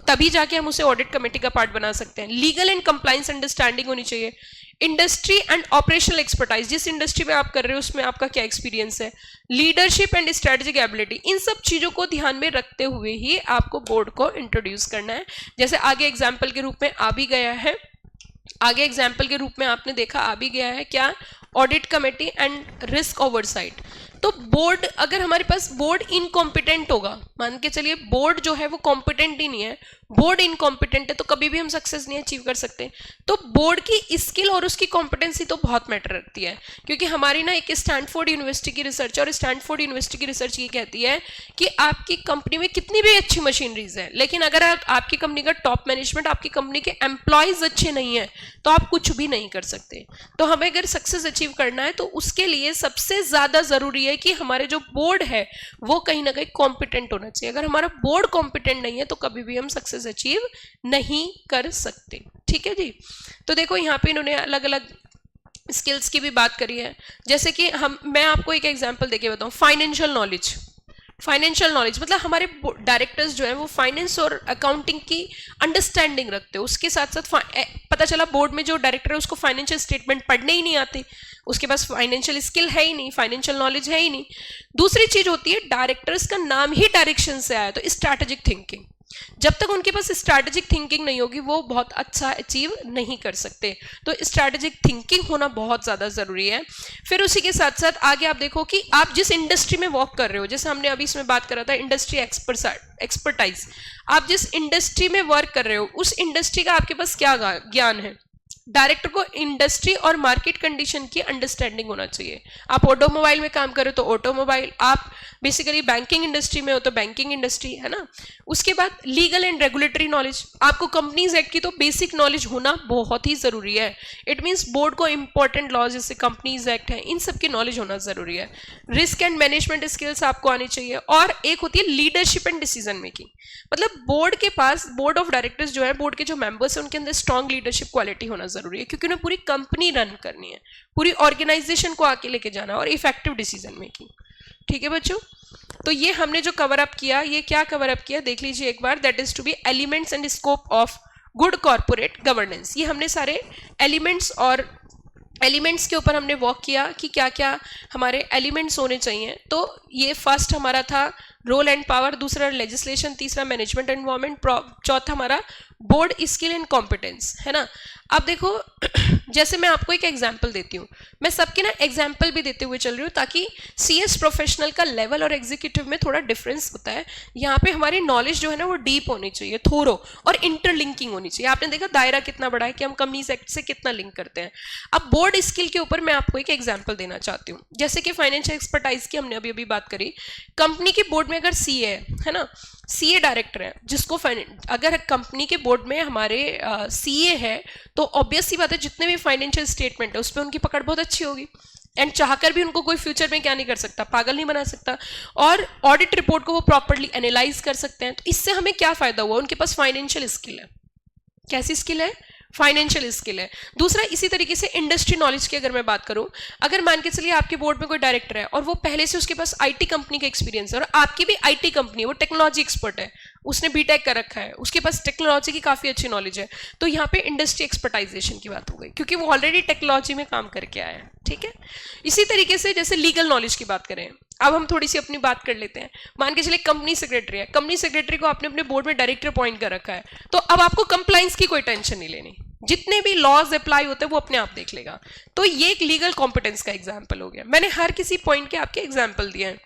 तभी जाके हम उसे ऑडिट कमेटी का पार्ट बना सकते हैं। लीगल एंड कंप्लायंस अंडरस्टैंडिंग होनी चाहिए। इंडस्ट्री एंड ऑपरेशनल एक्सपर्टाइज, जिस इंडस्ट्री में आप कर रहे हो उसमें आपका क्या एक्सपीरियंस है। लीडरशिप एंड स्ट्रेटेजिक एबिलिटी, इन सब चीजों को ध्यान में रखते हुए ही आपको बोर्ड को इंट्रोड्यूस करना है। जैसे आगे एग्जाम्पल के रूप में आ भी गया है, आगे एग्जाम्पल के रूप में आपने देखा आ भी गया है क्या, audit committee and risk oversight. तो बोर्ड, अगर हमारे पास बोर्ड इनकॉम्पिटेंट होगा, मान के चलिए बोर्ड जो है वो कॉम्पिटेंट ही नहीं है, बोर्ड इनकॉम्पिटेंट है, तो कभी भी हम सक्सेस नहीं अचीव कर सकते। तो बोर्ड की स्किल और उसकी कॉम्पिटेंसी तो बहुत मैटर रखती है, क्योंकि हमारी ना एक स्टैनफोर्ड यूनिवर्सिटी की रिसर्च, और स्टैनफोर्ड यूनिवर्सिटी की रिसर्च ये कहती है कि आपकी कंपनी में कितनी भी अच्छी मशीनरीज है, लेकिन अगर आपकी कंपनी का टॉप मैनेजमेंट, आपकी कंपनी के एम्प्लॉयज अच्छे नहीं है, तो आप कुछ भी नहीं कर सकते। तो हमें अगर सक्सेस अचीव करना है तो उसके लिए सबसे ज्यादा जरूरी है कि हमारे जो बोर्ड है वो कहीं ना कहीं कॉम्पिटेंट होना चाहिए। अगर हमारा बोर्ड कॉम्पिटेंट नहीं है तो कभी भी हम सक्सेस अचीव नहीं कर सकते। ठीक है जी। तो देखो यहाँ पे इन्होंने अलग अलग स्किल्स की भी बात करी है, जैसे कि मैं आपको एक एग्जांपल देके बताऊं, फाइनेंशियल नॉलेज। फाइनेंशियल नॉलेज मतलब हमारे डायरेक्टर्स जो है वो फाइनेंस और अकाउंटिंग की अंडरस्टैंडिंग रखते हो, उसके साथ साथ पता चला बोर्ड में जो डायरेक्टर है उसको फाइनेंशियल स्टेटमेंट पढ़ने ही नहीं आते, उसके पास फाइनेंशियल स्किल है ही नहीं, फाइनेंशियल नॉलेज है ही नहीं। दूसरी चीज होती है डायरेक्टर्स का नाम ही डायरेक्शन से आया, तो स्ट्रैटेजिक थिंकिंग, जब तक उनके पास स्ट्रैटेजिक थिंकिंग नहीं होगी वो बहुत अच्छा अचीव नहीं कर सकते। तो स्ट्रैटेजिक थिंकिंग होना बहुत ज़्यादा ज़रूरी है। फिर उसी के साथ साथ आगे आप देखो कि आप जिस इंडस्ट्री में वर्क कर रहे हो, जैसे हमने अभी इसमें बात करा था इंडस्ट्री एक्सपर्टाइज, आप जिस इंडस्ट्री में वर्क कर रहे हो उस इंडस्ट्री का आपके पास क्या ज्ञान है। डायरेक्टर को इंडस्ट्री और मार्केट कंडीशन की अंडरस्टैंडिंग होना चाहिए। आप ऑटोमोबाइल में काम कर रहे हो तो ऑटोमोबाइल, आप बेसिकली बैंकिंग इंडस्ट्री में हो तो बैंकिंग इंडस्ट्री, है ना। उसके बाद लीगल एंड रेगुलेटरी नॉलेज, आपको कंपनीज एक्ट की तो बेसिक नॉलेज होना बहुत ही जरूरी है। इट मीन्स बोर्ड को इंपॉर्टेंट लॉज जैसे कंपनीज एक्ट है इन सब की नॉलेज होना जरूरी है। रिस्क एंड मैनेजमेंट स्किल्स आपको आनी चाहिए। और एक होती है लीडरशिप एंड डिसीजन मेकिंग, मतलब बोर्ड के पास, बोर्ड ऑफ डायरेक्टर्स जो है, बोर्ड के जो मेंबर्स हैं उनके अंदर स्ट्रॉन्ग लीडरशिप क्वालिटी होना जरूरी है, क्योंकि उन्हें पूरी कंपनी रन करनी है, पूरी ऑर्गेनाइजेशन को आके लेके जाना, और इफेक्टिव डिसीजन मेकिंग। ठीक है बच्चों, तो ये हमने जो कवर अप किया, ये क्या कवर अप किया देख लीजिए एक बार, that is to be elements and scope of good corporate governance. ये हमने सारे एलिमेंट्स और एलिमेंट्स के ऊपर हमने वर्क किया कि क्या क्या हमारे एलिमेंट्स होने चाहिए। तो ये फर्स्ट हमारा था रोल एंड पावर, दूसरा लेजिस्लेशन, तीसरा मैनेजमेंट एनवायरनमेंट, चौथा हमारा बोर्ड स्किल एंड कॉम्पिटेंस, है ना। अब देखो जैसे मैं आपको एक एग्जांपल देती हूँ, मैं सबके ना एग्जांपल भी देते हुए चल रही हूँ ताकि सीएस प्रोफेशनल का लेवल और एग्जीक्यूटिव में थोड़ा डिफरेंस होता है। यहाँ पे हमारी नॉलेज जो है ना वो डीप होनी चाहिए, थोरो और इंटरलिंकिंग होनी चाहिए। आपने देखा दायरा कितना बड़ा है कि हम कंपनीज एक्ट से कितना लिंक करते हैं। अब बोर्ड स्किल के ऊपर मैं आपको एक एग्जाम्पल देना चाहती हूँ। जैसे कि फाइनेंशियल एक्सपर्टाइज की हमने अभी अभी बात करी, कंपनी के बोर्ड में अगर सीए है ना, सीए डायरेक्टर है, जिसको अगर कंपनी के बोर्ड में हमारे सीए है तो ऑब्वियस सी बात है जितने भी फाइनेंशियल स्टेटमेंट है उस पर उनकी पकड़ बहुत अच्छी होगी, एंड चाहकर भी उनको कोई फ्यूचर में क्या नहीं कर सकता, पागल नहीं बना सकता, और ऑडिट रिपोर्ट को वो प्रॉपर्ली एनालाइज कर सकते हैं। तो इससे हमें क्या फायदा हुआ, उनके पास फाइनेंशियल स्किल है। कैसी स्किल है? फाइनेंशियल स्किल है। दूसरा, इसी तरीके से इंडस्ट्री नॉलेज की अगर मैं बात करूं, अगर मान के चलिए आपके बोर्ड में कोई डायरेक्टर है और वो पहले से उसके पास आईटी कंपनी का एक्सपीरियंस है और आपकी भी आईटी कंपनी है, वो टेक्नोलॉजी एक्सपर्ट है, उसने बीटेक कर रखा है, उसके पास टेक्नोलॉजी की काफी अच्छी नॉलेज है, तो यहाँ पे इंडस्ट्री एक्सपर्टाइजेशन की बात हो गई क्योंकि वो ऑलरेडी टेक्नोलॉजी में काम करके आया है। ठीक है, इसी तरीके से जैसे लीगल नॉलेज की बात करें, अब हम थोड़ी सी अपनी बात कर लेते हैं। मान के चलिए कंपनी सेक्रेटरी है, कंपनी सेक्रेटरी को आपने अपने बोर्ड में डायरेक्टर अपॉइंट कर रखा है, तो अब आपको कंप्लायंस की कोई टेंशन नहीं लेनी, जितने भी लॉज अप्लाई होते हैं वो अपने आप देख लेगा। तो ये एक लीगल कॉम्पिटेंस का एग्जाम्पल हो गया। मैंने हर किसी पॉइंट के आपके एग्जाम्पल दिए हैं।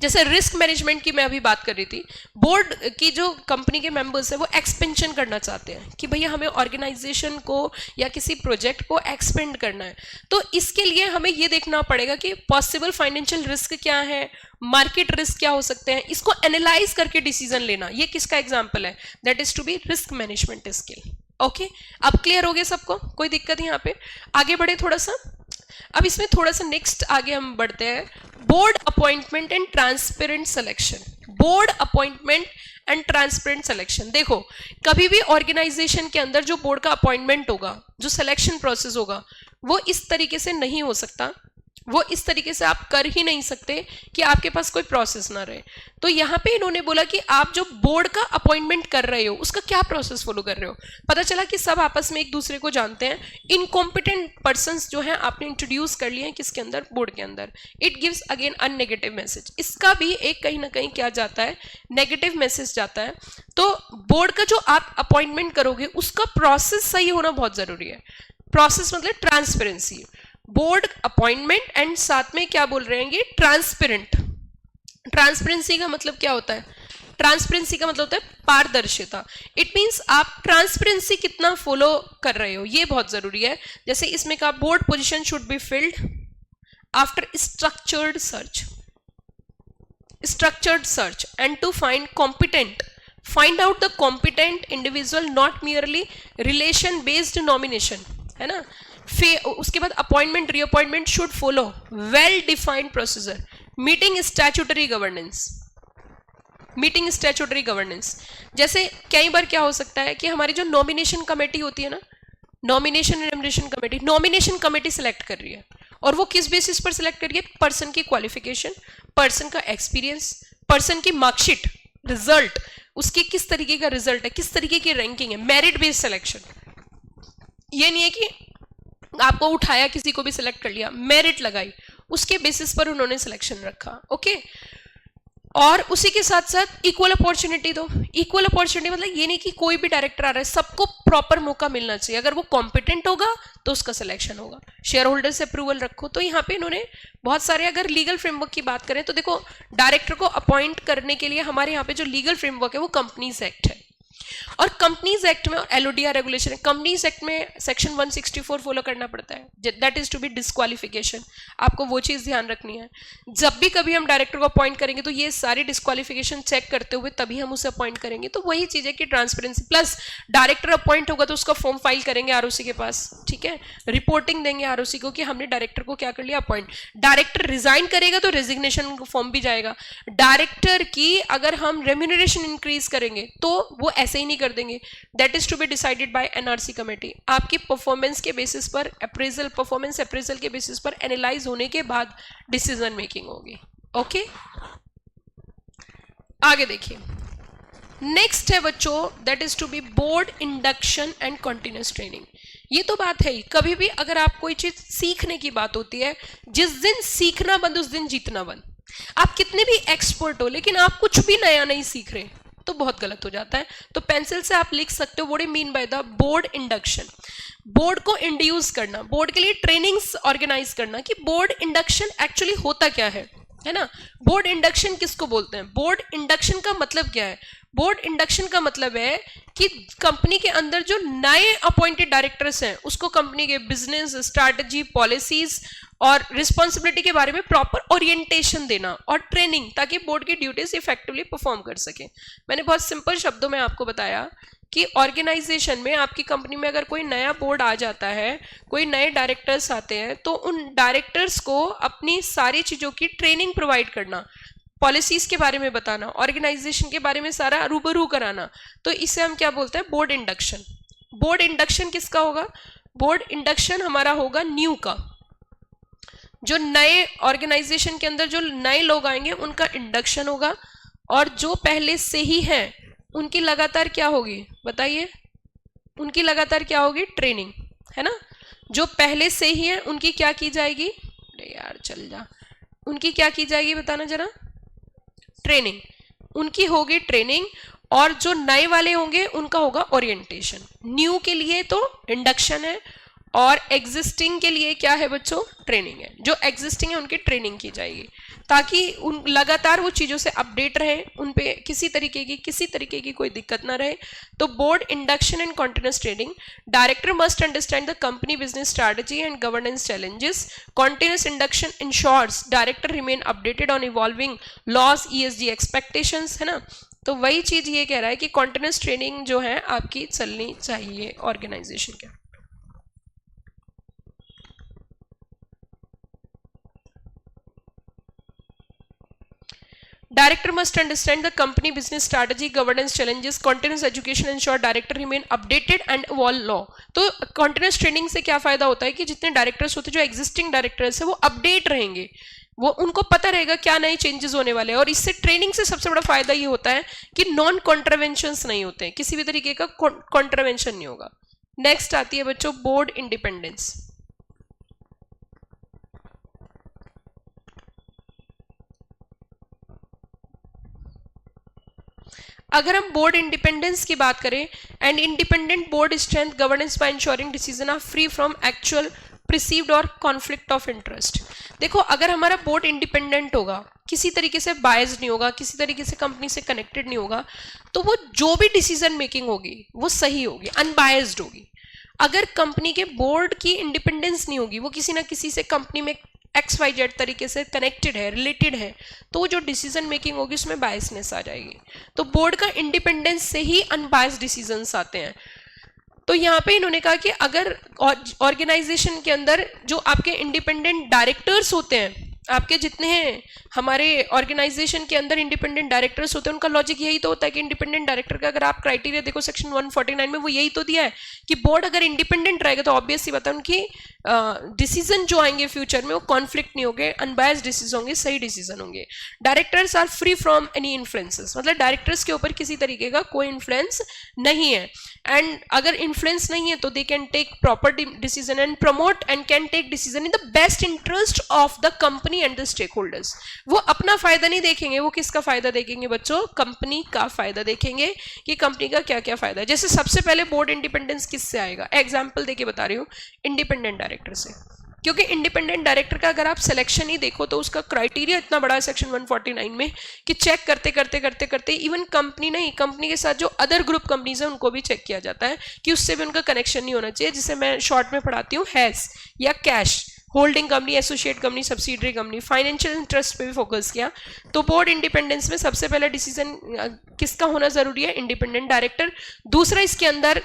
जैसे रिस्क मैनेजमेंट की मैं अभी बात कर रही थी, बोर्ड की जो कंपनी के मेंबर्स है वो एक्सपेंशन करना चाहते हैं कि भैया हमें ऑर्गेनाइजेशन को या किसी प्रोजेक्ट को एक्सपेंड करना है, तो इसके लिए हमें ये देखना पड़ेगा कि पॉसिबल फाइनेंशियल रिस्क क्या है, मार्केट रिस्क क्या हो सकते हैं, इसको एनालाइज करके डिसीजन लेना। ये किसका एग्जाम्पल है? That is to be risk management skill. Okay, अब क्लियर हो गया सबको? कोई दिक्कत यहाँ पे? आगे बढ़े थोड़ा सा। अब इसमें थोड़ा सा नेक्स्ट आगे हम बढ़ते हैं, board appointment and transparent selection. Board appointment and transparent selection. देखो, कभी भी ऑर्गेनाइजेशन के अंदर जो बोर्ड का अपॉइंटमेंट होगा, जो सिलेक्शन प्रोसेस होगा, वो इस तरीके से नहीं हो सकता, वो इस तरीके से आप कर ही नहीं सकते कि आपके पास कोई प्रोसेस ना रहे। तो यहाँ पे इन्होंने बोला कि आप जो बोर्ड का अपॉइंटमेंट कर रहे हो उसका क्या प्रोसेस फॉलो कर रहे हो। पता चला कि सब आपस में एक दूसरे को जानते हैं, इनकॉम्पिटेंट पर्संस जो हैं आपने इंट्रोड्यूस कर लिए हैं किसके अंदर? बोर्ड के अंदर। It gives again a negative message. इसका भी एक कहीं ना कहीं क्या जाता है? नेगेटिव मैसेज जाता है। तो बोर्ड का जो आप अपॉइंटमेंट करोगे उसका प्रोसेस सही होना बहुत जरूरी है। प्रोसेस मतलब ट्रांसपेरेंसी, बोर्ड अपॉइंटमेंट एंड साथ में क्या बोल रहे हैं ये? ट्रांसपेरेंट। ट्रांसपेरेंसी का मतलब क्या होता है? ट्रांसपेरेंसी का मतलब होता है पारदर्शिता। इट मींस आप ट्रांसपेरेंसी कितना फॉलो कर रहे हो, ये बहुत जरूरी है। जैसे इसमें कहा board position should be filled after structured search and to find out the competent individual, not merely relation based nomination, है ना। उसके बाद appointment reappointment should follow well defined procedure, meeting statutory governance. जैसे कई बार क्या हो सकता है कि हमारी जो नॉमिनेशन कमेटी होती है ना, नॉमिनेशन कमेटी सिलेक्ट कर रही है, और वो किस बेसिस पर सिलेक्ट कर रही है? पर्सन की क्वालिफिकेशन, पर्सन का एक्सपीरियंस, पर्सन की मार्कशीट, रिजल्ट, उसके किस तरीके का रिजल्ट है, किस तरीके की रैंकिंग है, मेरिट बेस्ड सिलेक्शन। ये नहीं है कि आपको उठाया किसी को भी सिलेक्ट कर लिया, मेरिट लगाई, उसके बेसिस पर उन्होंने सिलेक्शन रखा। ओके, और उसी के साथ साथ इक्वल अपॉर्चुनिटी दो। इक्वल अपॉर्चुनिटी मतलब ये नहीं कि कोई भी डायरेक्टर आ रहा है, सबको प्रॉपर मौका मिलना चाहिए। अगर वो कॉम्पिटेंट होगा तो उसका सिलेक्शन होगा। शेयर होल्डर से अप्रूवल रखो। तो यहाँ पे इन्होंने बहुत सारे, अगर लीगल फ्रेमवर्क की बात करें तो देखो, डायरेक्टर को अपॉइंट करने के लिए हमारे यहाँ पे जो लीगल फ्रेमवर्क है वो कंपनीज एक्ट है, और कंपनीज एक्ट में एलओडीआर रेगुलेशन है। कंपनीज एक्ट में सेक्शन 164 फॉलो करना पड़ता है, that is to be disqualification. आपको वो चीज ध्यान रखनी है। जब भी कभी हम डायरेक्टर को अपॉइंट करेंगे तो ये सारी डिस्क्वालिफिकेशन चेक करते हुए तभी हम उसे अपॉइंट करेंगे। तो वही चीज है कि ट्रांसपेरेंसी, प्लस डायरेक्टर अपॉइंट होगा तो उसका फॉर्म फाइल करेंगे आरओसी के पास, ठीक है, रिपोर्टिंग देंगे आरओसी को कि हमने डायरेक्टर को क्या कर लिया? अपॉइंट। डायरेक्टर रिजाइन करेगा तो रेजिग्नेशन फॉर्म भी जाएगा। डायरेक्टर की अगर हम रेम्यूनरेशन इंक्रीज करेंगे तो वो ऐसे ही नहीं कर देंगे, that is to be decided by NRC committee. आपकी परफॉर्मेंस के बेसिस पर परफॉर्मेंस अप्रेजल के बेसिस पर एनालाइज होने के बाद डिसीजन मेकिंग होगी। ओके, आगे देखिए, नेक्स्ट है बच्चों, that is to be board induction and continuous training. ये तो बात है ही, कभी भी अगर आप कोई चीज सीखने की बात होती है, जिस दिन सीखना बंद उस दिन जीतना बंद। आप कितने भी एक्सपर्ट हो लेकिन आप कुछ भी नया नहीं सीख रहे तो बहुत गलत हो जाता है। तो पेंसिल से आप लिख सकते हो, what do you mean by the board induction. Board को इंड्यूस करना, बोर्ड के लिए ट्रेनिंग्स ऑर्गेनाइज करना कि बोर्ड इंडक्शन एक्चुअली होता क्या है ना। बोर्ड इंडक्शन किसको बोलते हैं? बोर्ड इंडक्शन का मतलब क्या है? बोर्ड इंडक्शन का मतलब है कि कंपनी के अंदर जो नए अपॉइंटेड डायरेक्टर्स हैं उसको कंपनी के बिजनेस स्ट्रैटेजी, पॉलिसीज और रिस्पॉन्सिबिलिटी के बारे में प्रॉपर ओरिएंटेशन देना और ट्रेनिंग, ताकि बोर्ड की ड्यूटीज इफेक्टिवली परफॉर्म कर सके। मैंने बहुत सिंपल शब्दों में आपको बताया कि ऑर्गेनाइजेशन में आपकी कंपनी में अगर कोई नया बोर्ड आ जाता है, कोई नए डायरेक्टर्स आते हैं, तो उन डायरेक्टर्स को अपनी सारी चीज़ों की ट्रेनिंग प्रोवाइड करना, पॉलिसीज के बारे में बताना, ऑर्गेनाइजेशन के बारे में सारा रूबरू कराना। तो इसे हम क्या बोलते हैं? Board induction. बोर्ड इंडक्शन किसका होगा? बोर्ड इंडक्शन हमारा होगा न्यू का। जो नए ऑर्गेनाइजेशन के अंदर जो नए लोग आएंगे उनका इंडक्शन होगा, और जो पहले से ही हैं उनकी लगातार क्या होगी बताइए? उनकी लगातार क्या होगी? ट्रेनिंग, है ना। जो पहले से ही हैं उनकी क्या की जाएगी? अरे यार चल जा, उनकी क्या की जाएगी बताना जरा? ट्रेनिंग। उनकी होगी ट्रेनिंग, और जो नए वाले होंगे उनका होगा ओरिएंटेशन। न्यू के लिए तो इंडक्शन है, और एग्जिस्टिंग के लिए क्या है बच्चों? ट्रेनिंग है। जो एग्जिस्टिंग है उनकी ट्रेनिंग की जाएगी, ताकि उन लगातार वो चीज़ों से अपडेट रहे, उन पे किसी तरीके की कोई दिक्कत ना रहे। तो board induction and continuous training. Director must understand the company business strategy and governance challenges. Continuous induction ensures director remain updated on evolving laws, ESG expectations, है ना। तो वही चीज़ ये कह रहा है कि कॉन्टिन्यूस ट्रेनिंग जो है आपकी चलनी चाहिए ऑर्गेनाइजेशन के। Director must understand the company business strategy, governance challenges, continuous education ensure director remain updated and evolve law। तो continuous training से क्या फायदा होता है कि जितने डायरेक्टर्स होते हैं, जो एग्जिस्टिंग डायरेक्टर्स है वो अपडेट रहेंगे, वो उनको पता रहेगा क्या नए चेंजेस होने वाले हैं। और इससे ट्रेनिंग से सबसे बड़ा फायदा ये होता है कि नॉन कॉन्ट्रावेंशंस नहीं होते हैं, किसी भी तरीके का कॉन्ट्रावेंशन नहीं होगा। नेक्स्ट आती है बच्चों बोर्ड इंडिपेंडेंस। अगर हम बोर्ड इंडिपेंडेंस की बात करें, and independent board strength governance by ensuring decision are free from actual perceived और कॉन्फ्लिक्ट ऑफ इंटरेस्ट। देखो, अगर हमारा बोर्ड इंडिपेंडेंट होगा, किसी तरीके से बायस्ड नहीं होगा, किसी तरीके से कंपनी से कनेक्टेड नहीं होगा, तो वो जो भी डिसीजन मेकिंग होगी वो सही होगी, अनबायस्ड होगी। अगर कंपनी के बोर्ड की इंडिपेंडेंस नहीं होगी, वो किसी ना किसी से कंपनी में XYZ तरीके से कनेक्टेड है, रिलेटेड है, तो जो डिसीजन मेकिंग होगी उसमें बायसनेस आ जाएगी। तो बोर्ड का इंडिपेंडेंस से ही अनबायस्ड डिसीजंस आते हैं। तो यहाँ पे इन्होंने कहा कि अगर ऑर्गेनाइजेशन के अंदर जो आपके इंडिपेंडेंट डायरेक्टर्स होते हैं, आपके जितने हैं हमारे ऑर्गेनाइजेशन के अंदर इंडिपेंडेंट डायरेक्टर्स होते हैं, उनका लॉजिक यही तो होता है कि इंडिपेंडेंट डायरेक्टर का अगर आप क्राइटेरिया देखो सेक्शन 149 में, वो यही तो दिया है कि बोर्ड अगर इंडिपेंडेंट रहेगा तो ऑब्वियस सी बात है उनकी डिसीजन जो आएंगे फ्यूचर में वो कॉन्फ्लिक्ट नहीं होंगे, अनबायस्ड डिसीजन होंगे, सही डिसीजन होंगे। Directors are free from any influences, मतलब डायरेक्टर्स के ऊपर किसी तरीके का कोई इन्फ्लुएंस नहीं है। एंड अगर इन्फ्लुएंस नहीं है तो they can take proper decision and promote and can take decision in the best interest of the company and the stakeholders. वो अपना फायदा नहीं देखेंगे, वो किसका फायदा देखेंगे बच्चों? कंपनी का फायदा देखेंगे कि कंपनी का क्या क्या फायदा है। जैसे सबसे पहले बोर्ड इंडिपेंडेंस किससे आएगा? एग्जाम्पल देके बता रही हूँ, इंडिपेंडेंट डायरेक्टर से। क्योंकि इंडिपेंडेंट डायरेक्टर का अगर आप सिलेक्शन ही देखो तो उसका क्राइटेरिया इतना बड़ा है सेक्शन 149 में कि चेक करते करते करते करते इवन कंपनी नहीं, कंपनी के साथ जो अदर ग्रुप कंपनीज है उनको भी चेक किया जाता है कि उससे भी उनका कनेक्शन नहीं होना चाहिए, जिसे मैं शॉर्ट में पढ़ाती हूँ हैज या cash, holding company, associate company, subsidiary company, financial interest पे भी फोकस किया। तो बोर्ड इंडिपेंडेंस में सबसे पहला डिसीजन किसका होना जरूरी है? Independent director. दूसरा, इसके अंदर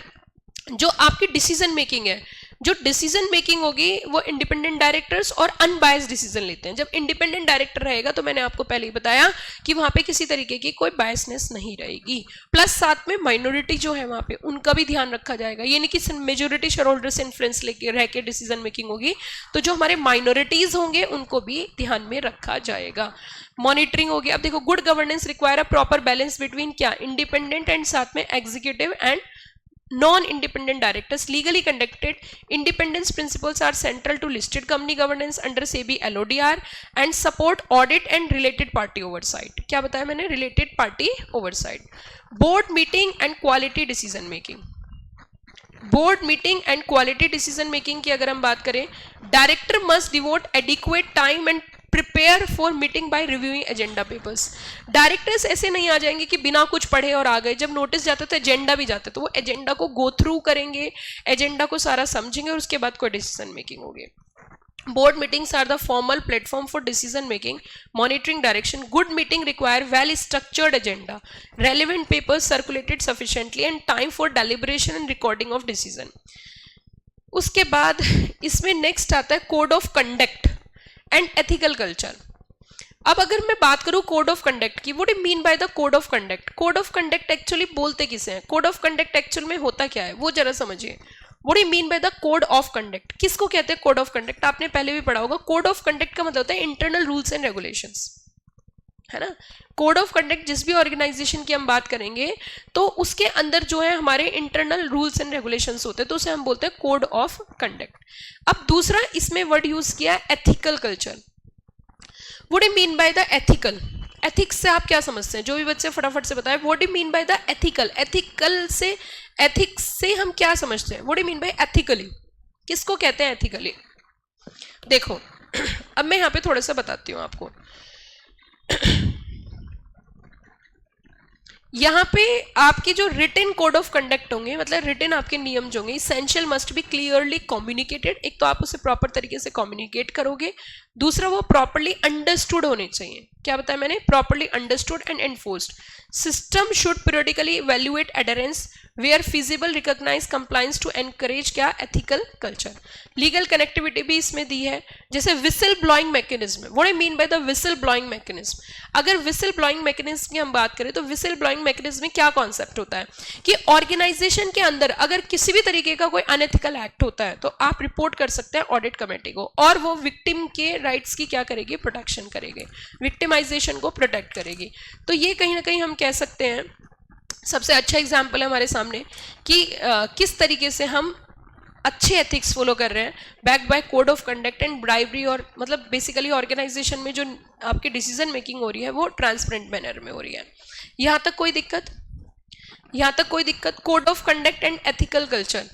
जो आपकी डिसीजन मेकिंग है, जो डिसीजन मेकिंग होगी वो इंडिपेंडेंट डायरेक्टर्स और अनबायस्ड डिसीजन लेते हैं। जब इंडिपेंडेंट डायरेक्टर रहेगा तो मैंने आपको पहले ही बताया कि वहां पे किसी तरीके की कोई बायसनेस नहीं रहेगी। प्लस साथ में माइनॉरिटी जो है वहां पे उनका भी ध्यान रखा जाएगा, ये नहीं कि मेजोरिटी शेयर होल्डर से इन्फ्लुएंस लेके रह के डिसीजन मेकिंग होगी, तो जो हमारे माइनॉरिटीज होंगे उनको भी ध्यान में रखा जाएगा। मॉनिटरिंग होगी। अब देखो, good governance require a proper balance between क्या? इंडिपेंडेंट एंड साथ में executive and non-independent directors, legally conducted. Independence principles are central to listed company governance under SEBI LODR and support audit and related party oversight. क्या बताया मैंने? related party oversight. Board meeting and quality decision making. Board meeting and quality decision making की अगर हम बात करें, director must devote adequate time and prepare for meeting by reviewing agenda papers. Directors ऐसे नहीं आ जाएंगे कि बिना कुछ पढ़े और आ गए. जब नोटिस जाता है तो एजेंडा भी जाता है, तो वो एजेंडा को गो थ्रू करेंगे, एजेंडा को सारा समझेंगे और उसके बाद कोई डिसीजन मेकिंग होगी. Board meetings are the formal platform for decision making, monitoring direction. Good meeting require well structured agenda, relevant papers circulated sufficiently and time for deliberation and recording of decision. उसके बाद इसमें next आता है code of conduct and ethical culture. अब अगर मैं बात करूं कोड ऑफ कंडक्ट की, what do mean by the code of conduct? Code of conduct actually बोलते किसे हैं? कोड ऑफ कंडक्ट एक्चुअल में होता क्या है वो जरा समझिए. What do you mean by the code of conduct? किसको कहते हैं कोड ऑफ कंडक्ट? आपने पहले भी पढ़ा होगा. कोड ऑफ कंडक्ट का मतलब होता है इंटरनल रूल्स एंड रेगुलेशंस, है ना. कोड ऑफ कंडक्ट जिस भी ऑर्गेनाइजेशन की हम बात करेंगे तो उसके अंदर जो है हमारे इंटरनल रूल्स एंड रेगुलेशंस होते हैं, तो उसे हम बोलते हैं कोड ऑफ कंडक्ट. अब दूसरा इसमें वर्ड यूज किया है ethical culture. What do you mean by the ethical? Ethics से आप क्या समझते हैं? जो भी बच्चे फटाफट से बताएं. What do mean by the ethical? Ethical से, एथिक्स से हम क्या समझते हैं? What do mean bye ethically? किसको कहते हैं एथिकली? देखो अब मैं यहाँ पे थोड़ा सा बताती हूँ आपको. यहाँ पे आपके जो रिटन कोड ऑफ कंडक्ट होंगे, मतलब रिटन आपके नियम जो होंगे, essential must be clearly communicated. एक तो आप उसे प्रॉपर तरीके से कम्युनिकेट करोगे, दूसरा वो प्रॉपरली अंडरस्टूड होने चाहिए. क्या बताया मैंने? Properly understood and enforced. System should periodically evaluate adherence where feasible, recognise compliance to encourage क्या? Ethical culture. लीगल कनेक्टिविटी भी इसमें दी है, जैसे whistle blowing mechanism. What I mean by the whistle blowing mechanism? अगर विसल ब्लोइंग मैकेनिज्म की हम बात करें तो विसल ब्लोइंग मैकेनिज्म में क्या कॉन्सेप्ट होता है कि ऑर्गेनाइजेशन के अंदर अगर किसी भी तरीके का कोई अनएथिकल एक्ट होता है तो आप रिपोर्ट कर सकते हैं ऑडिट कमेटी को, और वो विक्टिम के राइट्स की क्या करेगी? प्रोटेक्शन करेगी, विक्टिमाइजेशन को प्रोटेक्ट करेगी. तो ये कहीं ना कहीं हम कह सकते हैं सबसे अच्छा एग्जाम्पल है हमारे सामने कि किस तरीके से हम अच्छे एथिक्स फॉलो कर रहे हैं, backed by code of conduct and bribery. और मतलब बेसिकली ऑर्गेनाइजेशन में जो आपकी डिसीजन मेकिंग हो रही है वो ट्रांसपेरेंट मैनर में हो रही है. यहाँ तक कोई दिक्कत? यहाँ तक कोई दिक्कत? Code of conduct and ethical culture.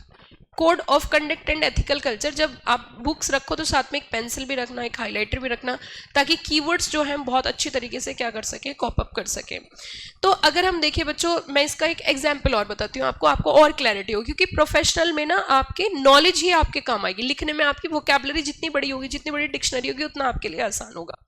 Code of conduct and ethical culture, जब आप बुक्स रखो तो साथ में एक पेंसिल भी रखना, एक हाइलाइटर भी रखना, ताकि कीवर्ड्स जो हैं बहुत अच्छी तरीके से क्या कर सके? कॉप अप कर सके. तो अगर हम देखिए बच्चों, मैं इसका एक एग्जांपल और बताती हूँ आपको और क्लैरिटी हो, क्योंकि प्रोफेशनल में ना आपके नॉलेज ही आपके काम आएगी. लिखने में आपकी वोकैबुलरी जितनी बड़ी होगी, जितनी बड़ी डिक्शनरी होगी, उतना आपके लिए आसान होगा.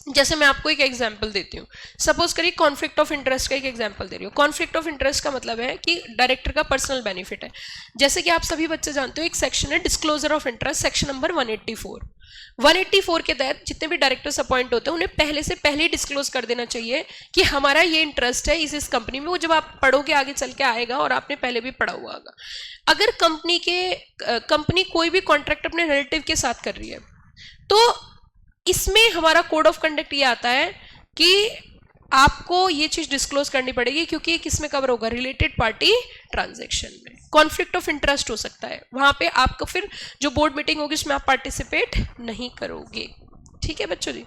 जैसे मैं आपको एक एग्जांपल देती हूँ. सपोज करिए कॉन्फ्लिक्ट ऑफ इंटरेस्ट का एक एग्जांपल दे रही हूँ. कॉन्फ्लिक्ट ऑफ इंटरेस्ट का मतलब है कि डायरेक्टर का पर्सनल बेनिफिट है. जैसे कि आप सभी बच्चे जानते हो एक सेक्शन है disclosure of interest, section number 184. 184 के तहत जितने भी डायरेक्टर्स अपॉइंट होते हैं उन्हें पहले से पहले डिस्क्लोज कर देना चाहिए कि हमारा ये इंटरेस्ट है इस कंपनी में. वो जब आप पढ़ोगे आगे चल के आएगा और आपने पहले भी पढ़ा हुआ होगा. अगर कंपनी कोई भी कॉन्ट्रैक्ट अपने रिलेटिव के साथ कर रही है तो इसमें हमारा कोड ऑफ कंडक्ट ये आता है कि आपको ये चीज डिस्क्लोज करनी पड़ेगी, क्योंकि किसमें कवर होगा? रिलेटेड पार्टी ट्रांजैक्शन में. कॉन्फ्लिक्ट ऑफ इंटरेस्ट हो सकता है, वहां पे आपको फिर जो बोर्ड मीटिंग होगी उसमें आप पार्टिसिपेट नहीं करोगे. ठीक है बच्चों जी,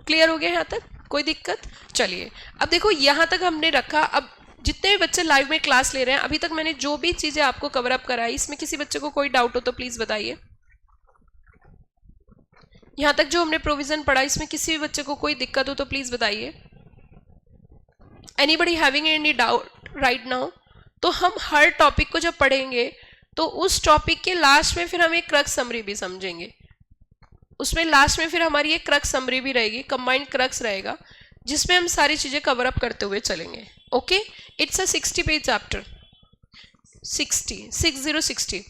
क्लियर हो गया यहाँ तक? कोई दिक्कत? चलिए अब देखो यहाँ तक हमने रखा. अब जितने भी बच्चे लाइव में क्लास ले रहे हैं, अभी तक मैंने जो भी चीजें आपको कवर अप कराई, इसमें किसी बच्चे को कोई डाउट हो तो प्लीज बताइए. यहां तक जो हमने प्रोविजन पढ़ा, इसमें किसी भी बच्चे को कोई दिक्कत हो तो प्लीज बताइए. Anybody having any doubt right now? तो हम हर टॉपिक को जब पढ़ेंगे तो उस टॉपिक के लास्ट में फिर हम एक क्रक्स समरी भी समझेंगे. उसमें लास्ट में फिर हमारी एक क्रक्स समरी भी रहेगी, कंबाइंड क्रक्स रहेगा, जिसमें हम सारी चीजें कवर अप करते हुए चलेंगे. Okay, it's a 60 page chapter. 60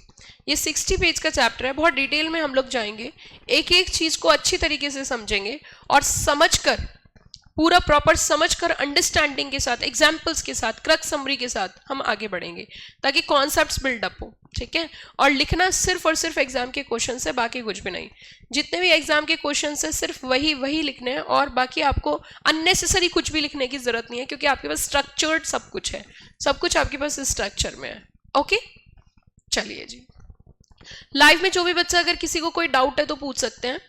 ये 60 पेज का चैप्टर है. बहुत डिटेल में हम लोग जाएंगे, एक एक चीज को अच्छी तरीके से समझेंगे और समझकर पूरा प्रॉपर समझकर अंडरस्टैंडिंग के साथ, एग्जाम्पल्स के साथ, क्रक समरी के साथ हम आगे बढ़ेंगे ताकि कॉन्सेप्ट्स बिल्डअप हो, ठीक है। और लिखना सिर्फ और सिर्फ एग्जाम के क्वेश्चन से, बाकी कुछ भी नहीं। जितने भी एग्जाम के क्वेश्चन है सिर्फ वही लिखने हैं, और बाकी आपको अननेसेसरी कुछ भी लिखने की जरूरत नहीं है, क्योंकि आपके पास स्ट्रक्चर्ड सब कुछ है, सब कुछ आपके पास स्ट्रक्चर में है। ओके, चलिए जी। लाइव में जो भी बच्चा अगर किसी को कोई डाउट है तो पूछ सकते हैं।